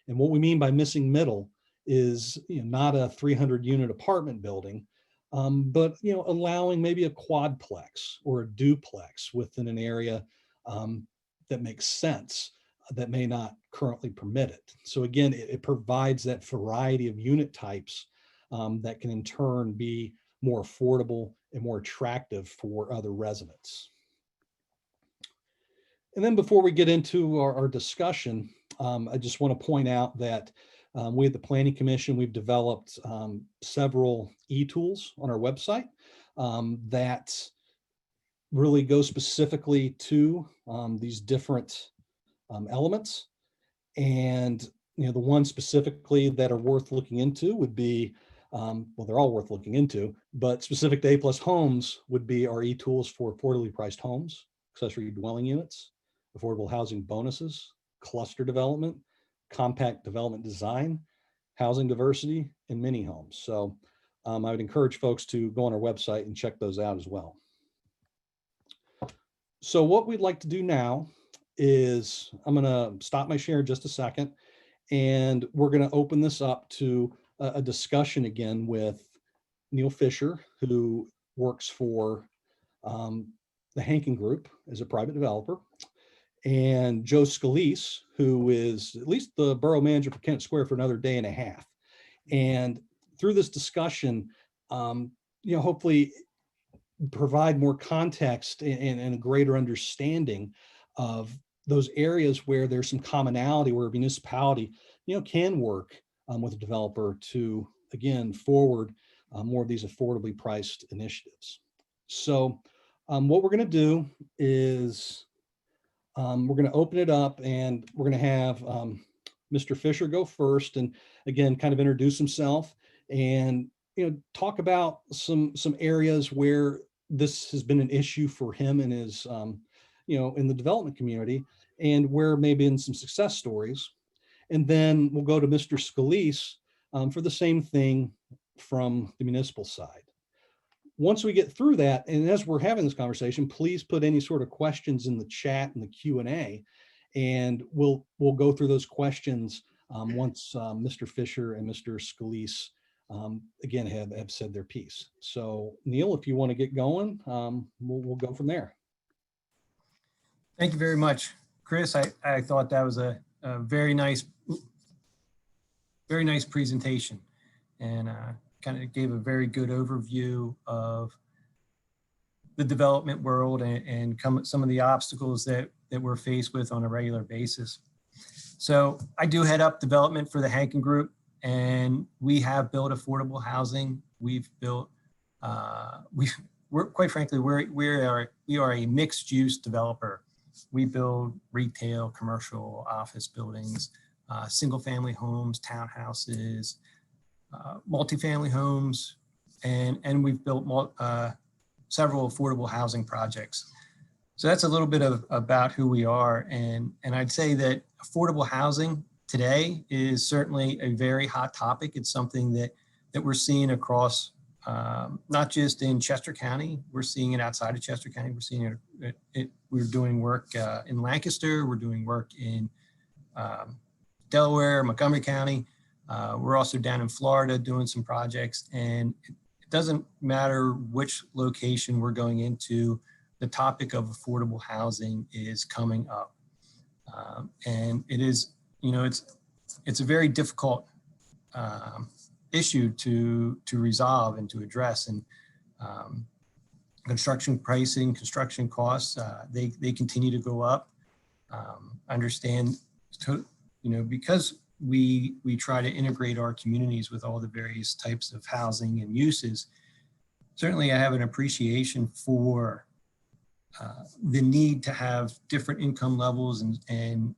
And what we mean by missing middle is not a 300 unit apartment building, but allowing maybe a quadplex or a duplex within an area that makes sense, that may not currently permit it. So again, it provides that variety of unit types that can in turn be more affordable and more attractive for other residents. And then before we get into our discussion, I just want to point out that we at the Planning Commission, we've developed several e-tools on our website that really go specifically to these different elements. And the ones specifically that are worth looking into would be, well, they're all worth looking into, but specific to A+ Homes would be our e-tools for affordably priced homes, accessory dwelling units, affordable housing bonuses, cluster development, compact development design, housing diversity, and mini homes. So I would encourage folks to go on our website and check those out as well. So what we'd like to do now is I'm going to stop my share in just a second, and we're going to open this up to a discussion again with Neil Fisher, who works for the Hankin Group as a private developer, and Joe Scalise, who is at least the borough manager for Kennett Square for another day and a half. And through this discussion, hopefully provide more context and a greater understanding of those areas where there's some commonality, where a municipality, can work with a developer to, again, forward more of these affordably priced initiatives. So what we're going to do is we're going to open it up, and we're going to have Mr. Fisher go first, and again, kind of introduce himself and talk about some areas where this has been an issue for him and his in the development community, and where maybe in some success stories. And then we'll go to Mr. Scalise for the same thing from the municipal side. Once we get through that, and as we're having this conversation, please put any sort of questions in the chat and the Q&A, and we'll go through those questions once Mr. Fisher and Mr. Scalise again have said their piece. So Neil, if you want to get going, we'll go from there. Thank you very much, Chris. I thought that was a very nice presentation, and kind of gave a very good overview of the development world and some of the obstacles that we're faced with on a regular basis. So I do head up development for the Hankin Group, and we have built affordable housing. We've built, we're quite frankly, we are a mixed use developer. We build retail, commercial, office buildings, single family homes, townhouses, multifamily homes, and we've built several affordable housing projects. So that's a little bit about who we are. And I'd say that affordable housing today is certainly a very hot topic. It's something that we're seeing across, not just in Chester County, we're seeing it outside of Chester County. We're seeing it we're doing work in Lancaster, we're doing work in Delaware, Montgomery County. We're also down in Florida doing some projects, and it doesn't matter which location we're going into, the topic of affordable housing is coming up. And it is, you know, it's a very difficult issue to resolve and to address. And construction pricing, construction costs, they continue to go up. Understand, you know, because we try to integrate our communities with all the various types of housing and uses. Certainly I have an appreciation for the need to have different income levels and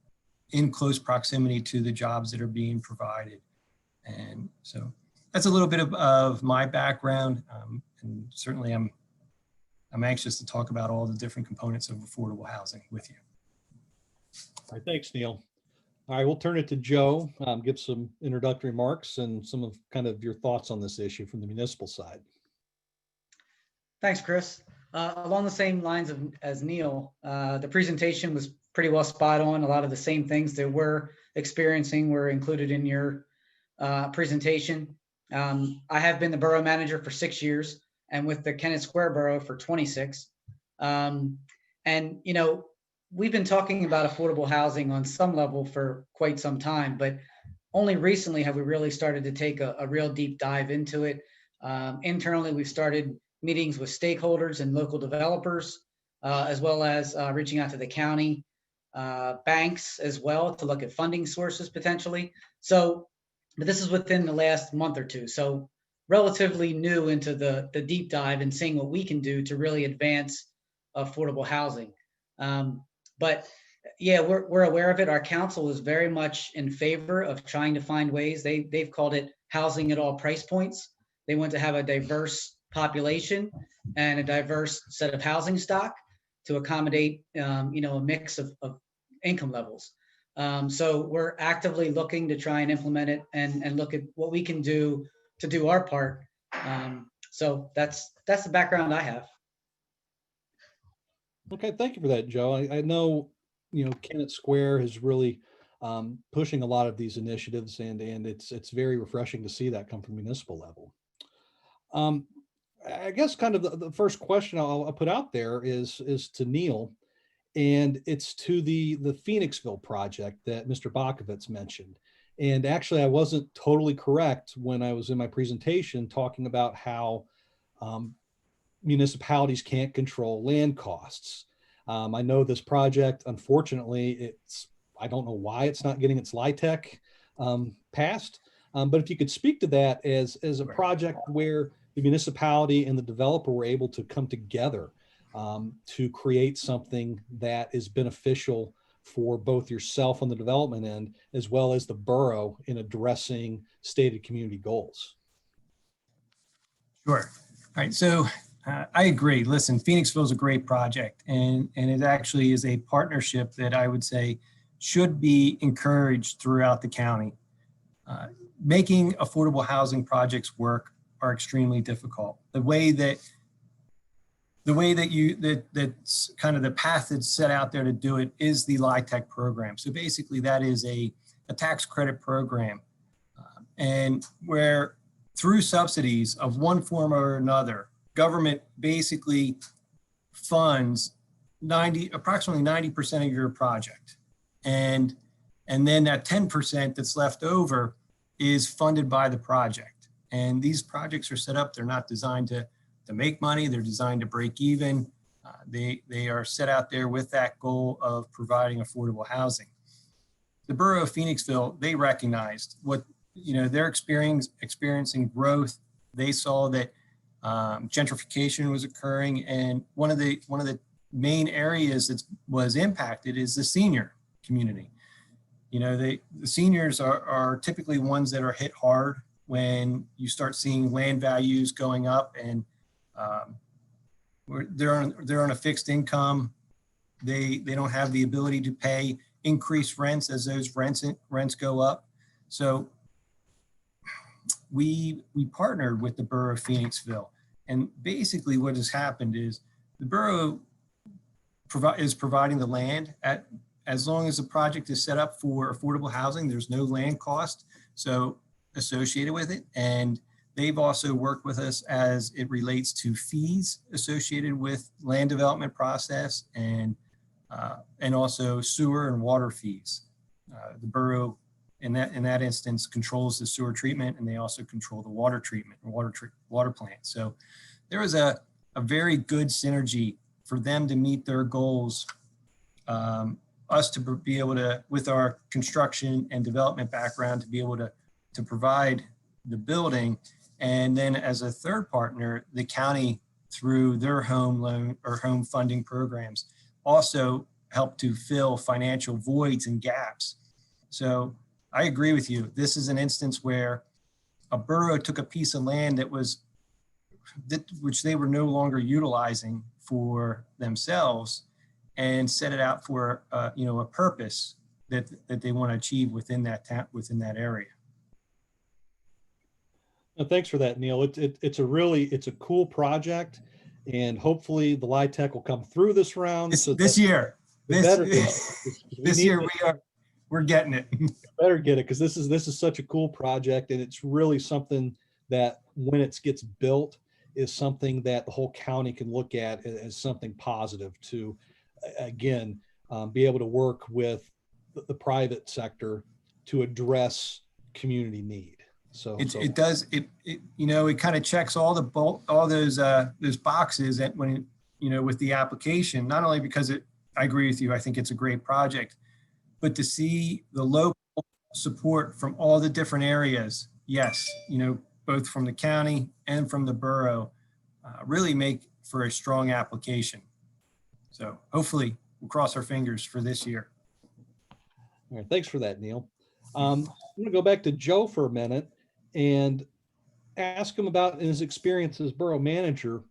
in close proximity to the jobs that are being provided. And so that's a little bit of my background. And certainly I'm anxious to talk about all the different components of affordable housing with you. All right, thanks, Neil. All right, we'll turn it to Joe, give some introductory remarks and some of kind of your thoughts on this issue from the municipal side. Thanks, Chris. Along the same lines as Neil, the presentation was pretty well spot on. A lot of the same things that we're experiencing were included in your presentation. I have been the borough manager for 6 years and with the Kennett Square Borough for 26. And, you know, we've been talking about affordable housing on some level for quite some time, but only recently have we really started to take a real deep dive into it. Internally, we've started meetings with stakeholders and local developers, as well as reaching out to the county, banks as well to look at funding sources potentially. So, but this is within the last month or two. So relatively new into the deep dive and seeing what we can do to really advance affordable housing. But yeah, we're aware of it. Our council is very much in favor of trying to find ways. They've called it housing at all price points. They want to have a diverse population and a diverse set of housing stock to accommodate, you know, a mix of income levels. So we're actively looking to try and implement it and look at what we can do to do our part. So that's the background I have. Okay, thank you for that, Joe. I know, you know, Kennett Square is really pushing a lot of these initiatives, and it's very refreshing to see that come from municipal level. I guess kind of the first question I'll put out there is to Neil, and it's to the Phoenixville project that Mr. Bakovitz mentioned. And actually, I wasn't totally correct when I was in my presentation talking about how municipalities can't control land costs. I know this project, unfortunately, I don't know why it's not getting its LIHTC passed, but if you could speak to that as a project where the municipality and the developer were able to come together to create something that is beneficial for both yourself on the development end, as well as the borough in addressing stated community goals. Sure. All right. So I agree. Listen, Phoenixville is a great project, and it actually is a partnership that I would say should be encouraged throughout the county. Making affordable housing projects work are extremely difficult. That's kind of the path that's set out there to do it is the LIHTC program. So basically that is a tax credit program, and where through subsidies of one form or another, government basically funds approximately 90% of your project. And then that 10% that's left over is funded by the project. And these projects are set up, they're not designed to make money, they're designed to break even. They are set out there with that goal of providing affordable housing. The borough of Phoenixville, they recognized what, you know, they're experiencing growth. They saw that gentrification was occurring, and one of the main areas that was impacted is the senior community. You know, the seniors are typically ones that are hit hard when you start seeing land values going up, and they're on a fixed income. They don't have the ability to pay increase rents as those rents go up. So we partnered with the Borough of Phoenixville, and basically what has happened is the borough is providing the land as long as the project is set up for affordable housing. There's no land cost associated with it, and they've also worked with us as it relates to fees associated with land development process and also sewer and water fees. The borough in that instance controls the sewer treatment, and they also control the water treatment and water plant. So there was a very good synergy for them to meet their goals, us to be able to, with our construction and development background, to be able to provide the building. And then as a third partner, the county, through their home loan or home funding programs, also help to fill financial voids and gaps. So I agree with you. This is an instance where a borough took a piece of land which they were no longer utilizing for themselves and set it out for a purpose that they want to achieve within that area. No, thanks for that, Neil. It's a cool project, and hopefully the LIHTC will come through this round. This year we're getting it. Better get it, because this is such a cool project, and it's really something that when it gets built is something that the whole county can look at as something positive to, again, be able to work with the private sector to address community need. So it does it kind of checks all those boxes that when with the application, not only because I agree with you, I think it's a great project, but to see the local support from all the different areas, yes, both from the county and from the borough, really make for a strong application. So hopefully we'll cross our fingers for this year. All right, thanks for that, Neil. I'm going to go back to Joe for a minute and ask him about his experience as borough manager.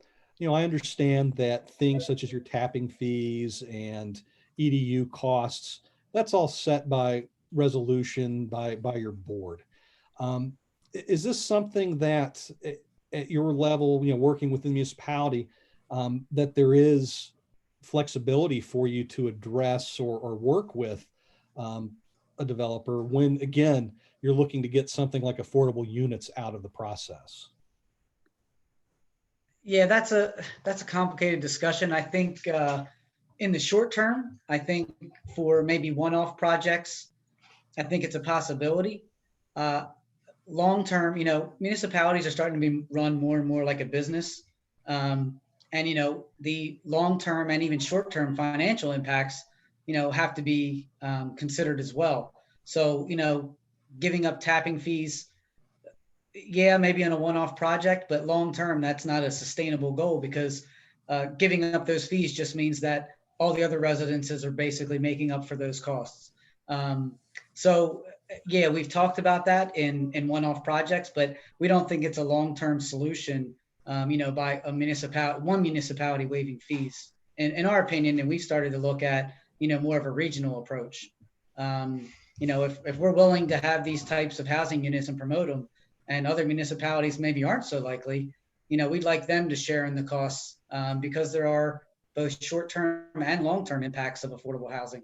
I understand that things such as your tapping fees and EDU costs, that's all set by resolution by your board. Is this something that at your level, working within the municipality, that there is flexibility for you to address or work with a developer when, again, you're looking to get something like affordable units out of the process? Yeah, that's a complicated discussion. I think in the short term, I think for maybe one-off projects, I think it's a possibility. Long term, municipalities are starting to be run more and more like a business. And, the long term and even short term financial impacts, have to be considered as well. So, giving up tapping fees, yeah, maybe on a one-off project, but long term, that's not a sustainable goal, because giving up those fees just means that all the other residences are basically making up for those costs. So yeah, we've talked about that in one-off projects, but we don't think it's a long-term solution, by one municipality waiving fees. In our opinion, and we've started to look at, more of a regional approach. If we're willing to have these types of housing units and promote them, and other municipalities maybe aren't so likely, we'd like them to share in the costs, because there are both short-term and long-term impacts of affordable housing.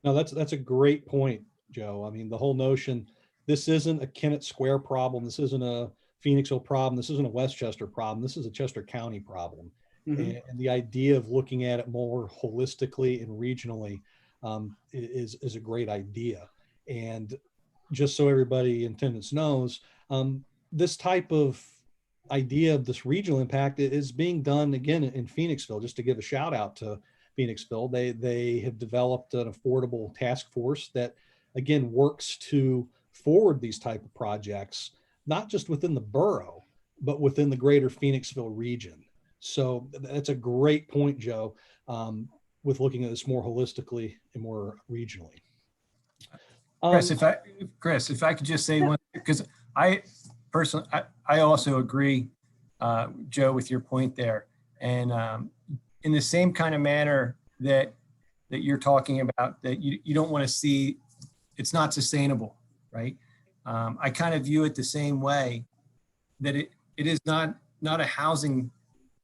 No, that's a great point, Joe. I mean, the whole notion, this isn't a Kennett Square problem. This isn't a Phoenixville problem. This isn't a Westchester problem. This is a Chester County problem. Mm-hmm. And the idea of looking at it more holistically and regionally is a great idea. And just so everybody in attendance knows, this type of idea of this regional impact is being done again in Phoenixville. Just to give a shout out to Phoenixville, they have developed an affordable task force that, again, works to forward these type of projects, not just within the borough, but within the greater Phoenixville region. So that's a great point, Joe, with looking at this more holistically and more regionally. Chris, if I could just say one, because I personally, I also agree, Joe, with your point there. And in the same kind of manner that that you're talking about that you don't want to see. It's not sustainable, right? I kind of view it the same way, that it is not a housing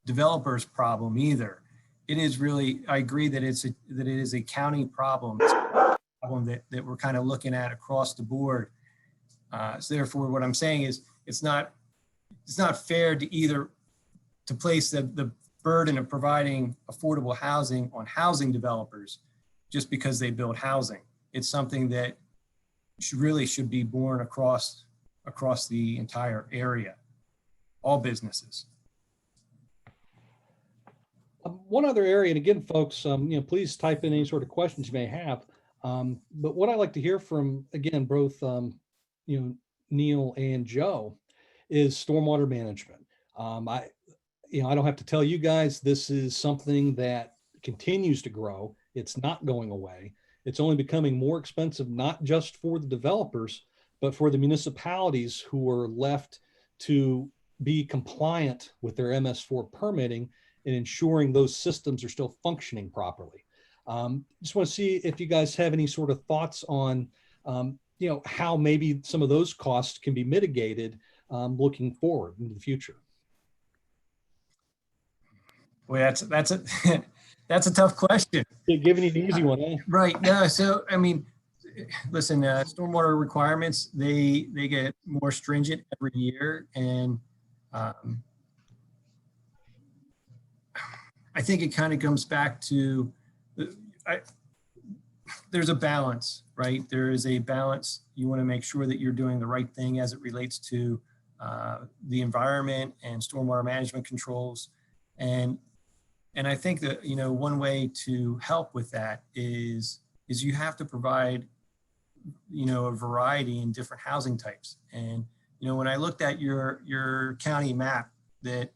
developer's problem either. It is really, I agree that it is a county problem. It's a problem that we're kind of looking at across the board. So therefore, what I'm saying is it's not fair to place the burden of providing affordable housing on housing developers just because they build housing. It's something that should be borne across the entire area, all businesses. One other area, and again, folks, please type in any sort of questions you may have. But what I'd like to hear from, again, both, Neil and Joe, is stormwater management. I don't have to tell you guys, this is something that continues to grow. It's not going away. It's only becoming more expensive, not just for the developers, but for the municipalities who are left to be compliant with their MS4 permitting and ensuring those systems are still functioning properly. Just want to see if you guys have any sort of thoughts on, how maybe some of those costs can be mitigated looking forward into the future. Boy, that's a that's a tough question. Giving you an easy one, eh? Right. No. So I mean, listen, stormwater requirements, they get more stringent every year, and I think it kind of comes back to there's a balance, right? There is a balance. You want to make sure that you're doing the right thing as it relates to the environment and stormwater management controls. And I think that, one way to help with that is you have to provide, a variety in different housing types. And, when I looked at your county map, that,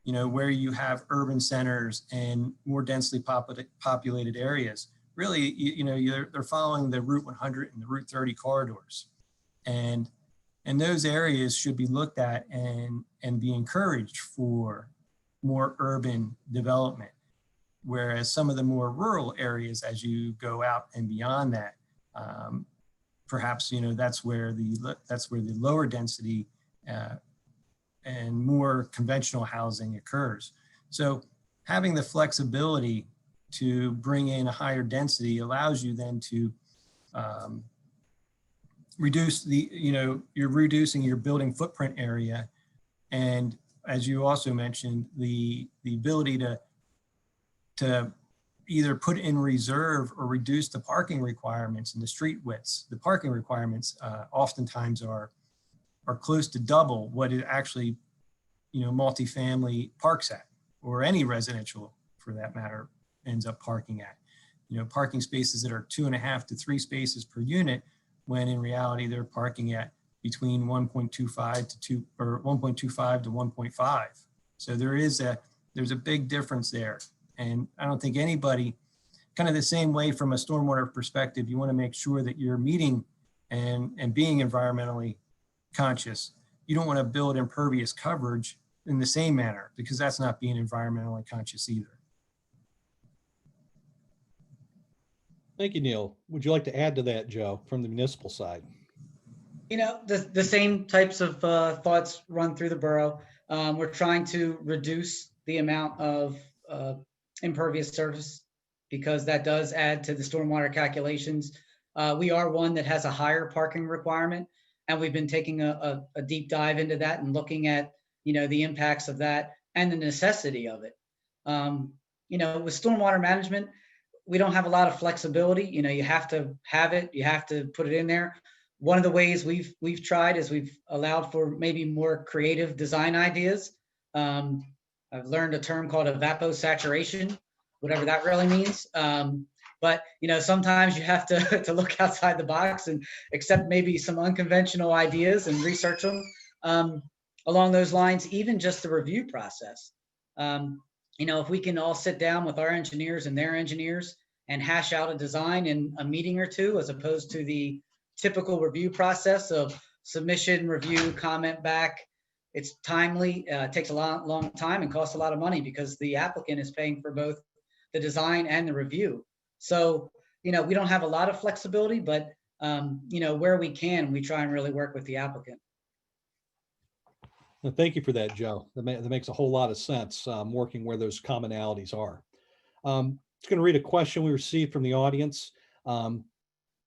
where you have urban centers and more densely populated areas, really, they're following the Route 100 and the Route 30 corridors. And those areas should be looked at and be encouraged for more urban development. Whereas some of the more rural areas, as you go out and beyond that, perhaps, that's where the lower density and more conventional housing occurs. So having the flexibility to bring in a higher density allows you then to reduce you're reducing your building footprint area. And as you also mentioned, the ability to either put in reserve or reduce the parking requirements and the street widths. The parking requirements oftentimes are close to double what it actually, multifamily parks at, or any residential for that matter ends up parking at. Parking spaces that are 2.5 to 3 spaces per unit, when in reality they're parking at between 1.25 to 2 or 1.25 to 1.5. So there's a big difference there. And I don't think anybody, kind of the same way from a stormwater perspective, you want to make sure that you're meeting and being environmentally conscious. You don't want to build impervious coverage in the same manner, because that's not being environmentally conscious either. Thank you, Neil. Would you like to add to that, Joe, from the municipal side? The same types of thoughts run through the borough. We're trying to reduce the amount of impervious surface, because that does add to the stormwater calculations. We are one that has a higher parking requirement, and we've been taking a deep dive into that and looking at, the impacts of that and the necessity of it. With stormwater management, we don't have a lot of flexibility. You have to have it, you have to put it in there. One of the ways we've tried is we've allowed for maybe more creative design ideas. I've learned a term called evapotranspiration, whatever that really means. But sometimes you have to look outside the box and accept maybe some unconventional ideas and research them. Along those lines, even just the review process. If we can all sit down with our engineers and their engineers and hash out a design in a meeting or two, as opposed to the typical review process of submission, review, comment back. It's timely, takes a long time and costs a lot of money, because the applicant is paying for both the design and the review. So, we don't have a lot of flexibility, but, where we can, we try and really work with the applicant. Well, thank you for that, Joe. That makes a whole lot of sense, working where those commonalities are. Just going to read a question we received from the audience.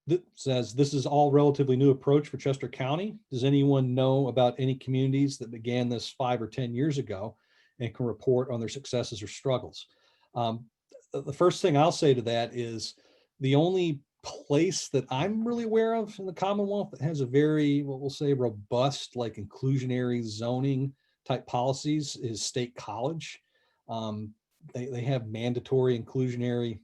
That says, this is all relatively new approach for Chester County. Does anyone know about any communities that began this 5 or 10 years ago and can report on their successes or struggles? The first thing I'll say to that is the only place that I'm really aware of in the Commonwealth that has a very, what we'll say, robust, like inclusionary zoning type policies is State College. They have mandatory inclusionary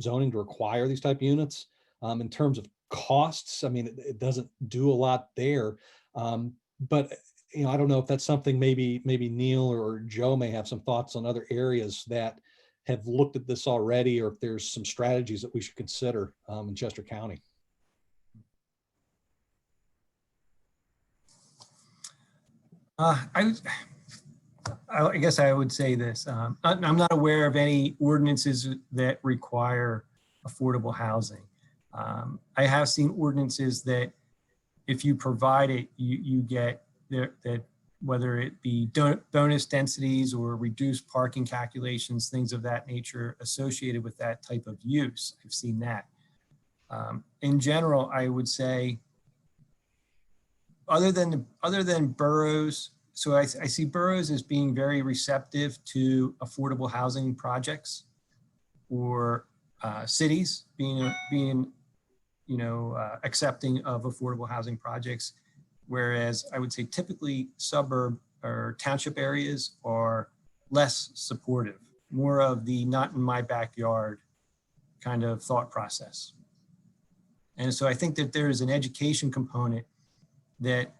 zoning to require these type of units. In terms of costs, I mean, it doesn't do a lot there. But I don't know if that's something maybe Neil or Joe may have some thoughts on other areas that have looked at this already, or if there's some strategies that we should consider in Chester County. I guess I would say this. I'm not aware of any ordinances that require affordable housing. I have seen ordinances that if you provide it, you get that, whether it be bonus densities or reduced parking calculations, things of that nature associated with that type of use. I've seen that. In general, I would say, other than boroughs, so I see boroughs as being very receptive to affordable housing projects, or cities being accepting of affordable housing projects, whereas I would say typically suburb or township areas are less supportive, more of the not in my backyard kind of thought process. And so I think that there is an education component that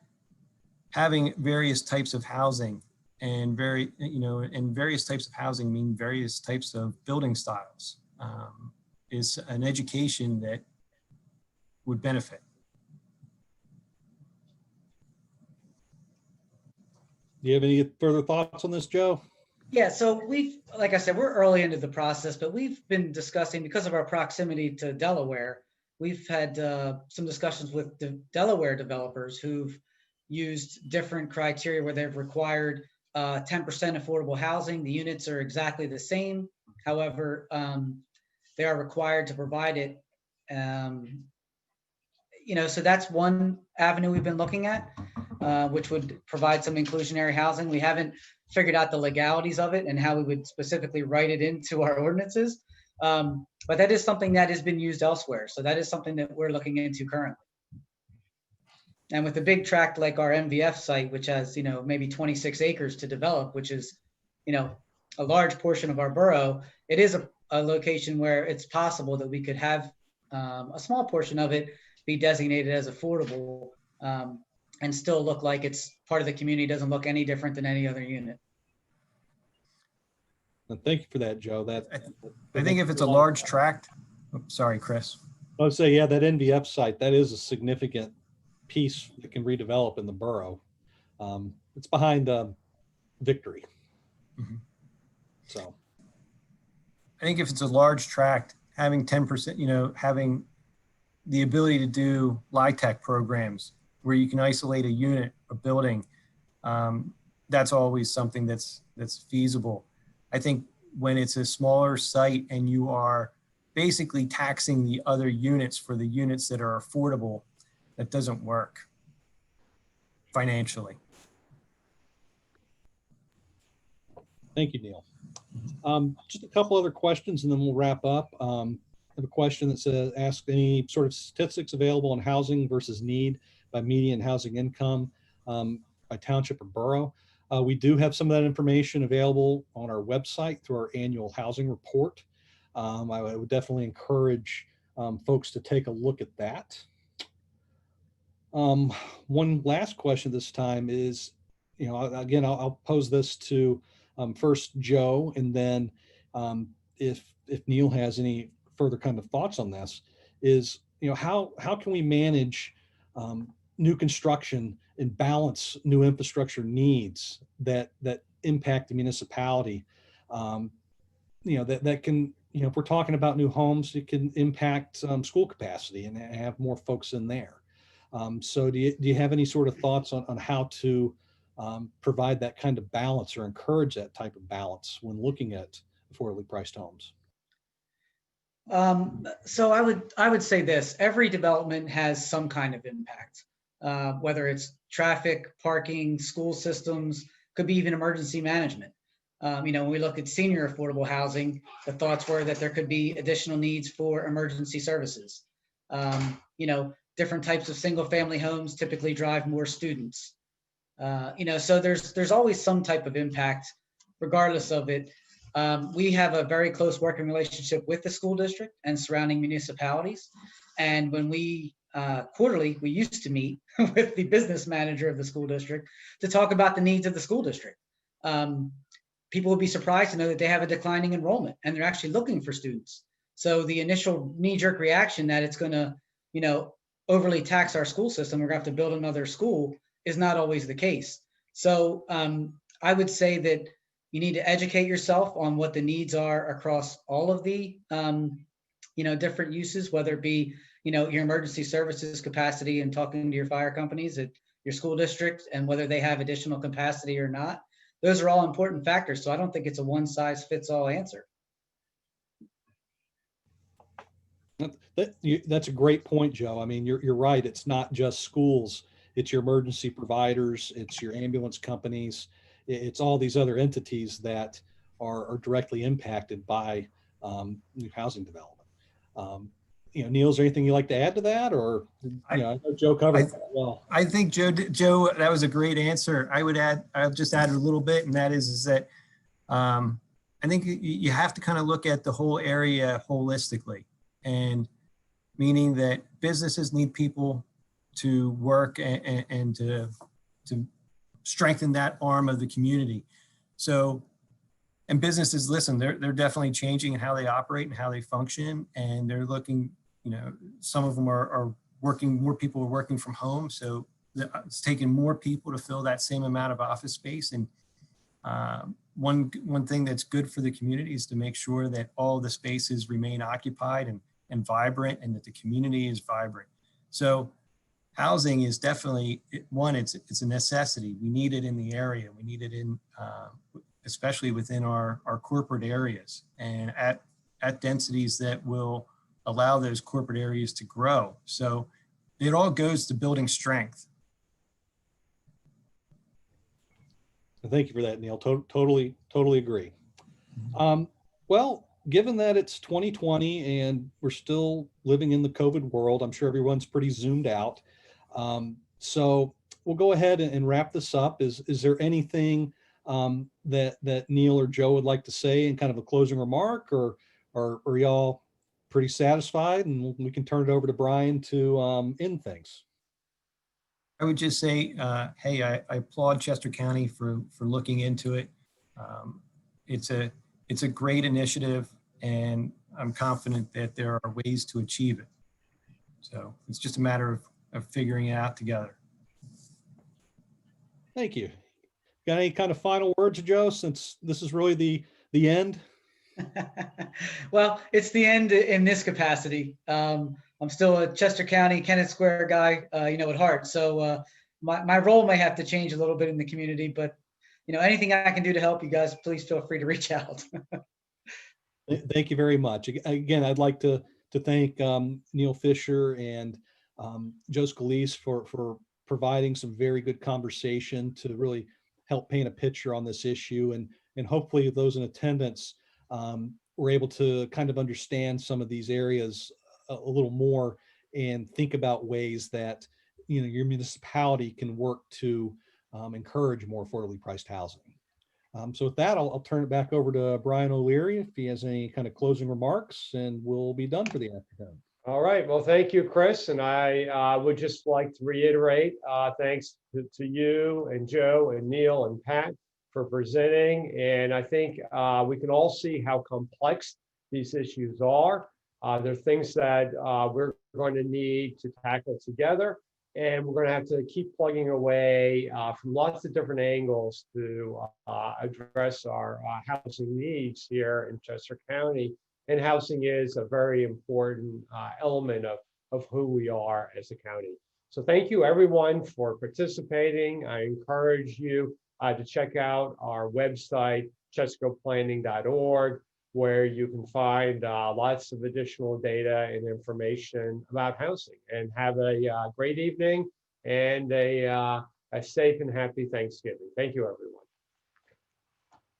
having various types of housing and various types of housing mean various types of building styles, is an education that would benefit. Do you have any further thoughts on this, Joe? Yeah, so like I said, we're early into the process, but we've been discussing, because of our proximity to Delaware, we've had some discussions with the Delaware developers who've used different criteria where they've required 10% affordable housing. The units are exactly the same. However, they are required to provide it. So that's one avenue we've been looking at, which would provide some inclusionary housing. We haven't figured out the legalities of it and how we would specifically write it into our ordinances. But that is something that has been used elsewhere. So that is something that we're looking into currently. And with a big tract like our MVF site, which has, maybe 26 acres to develop, which is, a large portion of our borough, it is a location where it's possible that we could have a small portion of it be designated as affordable, and still look like it's part of the community, doesn't look any different than any other unit. And thank you for that, Joe. I think if it's a large tract, sorry, Chris. I would say, yeah, that NVF site, that is a significant piece that can redevelop in the borough. It's behind Victory. Mm-hmm. So I think if it's a large tract, having 10%, having the ability to do LIHTC programs where you can isolate a unit, a building, that's always something that's feasible. I think when it's a smaller site and you are basically taxing the other units for the units that are affordable, that doesn't work financially. thank you, Neil. Just a couple other questions and then we'll wrap up. I have a question that says, ask any sort of statistics available on housing versus need by median housing income by township or borough. We do have some of that information available on our website through our annual housing report. I would definitely encourage folks to take a look at that. One last question this time is, again, I'll pose this to first Joe, and then if Neil has any further kind of thoughts on this, is how can we manage new construction and balance new infrastructure needs that impact the municipality, that can if we're talking about new homes, it can impact school capacity and have more folks in there. So do you have any sort of thoughts on how to provide that kind of balance or encourage that type of balance when looking at affordably priced homes? So I would say this: every development has some kind of impact, whether it's traffic, parking, school systems, could be even emergency management. When we look at senior affordable housing, the thoughts were that there could be additional needs for emergency services. Different types of single family homes typically drive more students. So there's always some type of impact, regardless of it. We have a very close working relationship with the school district and surrounding municipalities. And when we quarterly, we used to meet with the business manager of the school district to talk about the needs of the school district. People would be surprised to know that they have a declining enrollment and they're actually looking for students. So the initial knee-jerk reaction that it's going to, overly tax our school system, we're going to have to build another school, is not always the case. So I would say that you need to educate yourself on what the needs are across all of the, different uses, whether it be, your emergency services capacity and talking to your fire companies at your school district and whether they have additional capacity or not. Those are all important factors. So I don't think it's a one size fits all answer. That's a great point, Joe. I mean, you're right. It's not just schools. It's your emergency providers. It's your ambulance companies. It's all these other entities that are directly impacted by new housing development. Neil, is there anything you'd like to add to that? Or, I know Joe covered it well. I think Joe, that was a great answer. I'll just add a little bit, and that is that I think you have to kind of look at the whole area holistically, and meaning that businesses need people to work and to strengthen that arm of the community. So, and businesses, listen, they're definitely changing how they operate and how they function, and they're looking, some of them are working, more people are working from home, so it's taking more people to fill that same amount of office space. And one thing that's good for the community is to make sure that all the spaces remain occupied and vibrant, and that the community is vibrant. So housing is definitely one. It's a necessity. We need it in the area. We need it in, especially within our corporate areas, and at densities that will allow those corporate areas to grow. So it all goes to building strength. Thank you for that, Neil. Totally agree. Well, given that it's 2020 and we're still living in the COVID world, I'm sure everyone's pretty zoomed out. So we'll go ahead and wrap this up. Is there anything that Neil or Joe would like to say in kind of a closing remark, or are y'all pretty satisfied and we can turn it over to Brian to end things? I would just say, hey, I applaud Chester County for looking into it. It's a great initiative, and I'm confident that there are ways to achieve it. So it's just a matter of figuring it out together. Thank you. Got any kind of final words, Joe, since this is really the end? Well, it's the end in this capacity. I'm still a Chester County, Kennett Square guy, at heart. So my role may have to change a little bit in the community, but anything I can do to help you guys, please feel free to reach out. Thank you very much. Again, I'd like to thank Neil Fisher and Joe Scalise for providing some very good conversation to really help paint a picture on this issue. And hopefully those in attendance were able to kind of understand some of these areas a little more and think about ways that your municipality can work to encourage more affordably priced housing. So with that, I'll turn it back over to Brian O'Leary if he has any kind of closing remarks, and we'll be done for the afternoon. All right. Well, thank you, Chris. And I would just like to reiterate thanks to you and Joe and Neil and Pat for presenting. And I think we can all see how complex these issues are. They're things that we're going to need to tackle together. And we're going to have to keep plugging away from lots of different angles to address our housing needs here in Chester County And housing is a very important element of who we are as a county. So thank you everyone for participating. I encourage you to check out our website, chescoplanning.org, where you can find lots of additional data and information about housing. And have a great evening and a safe and happy Thanksgiving. Thank you, everyone.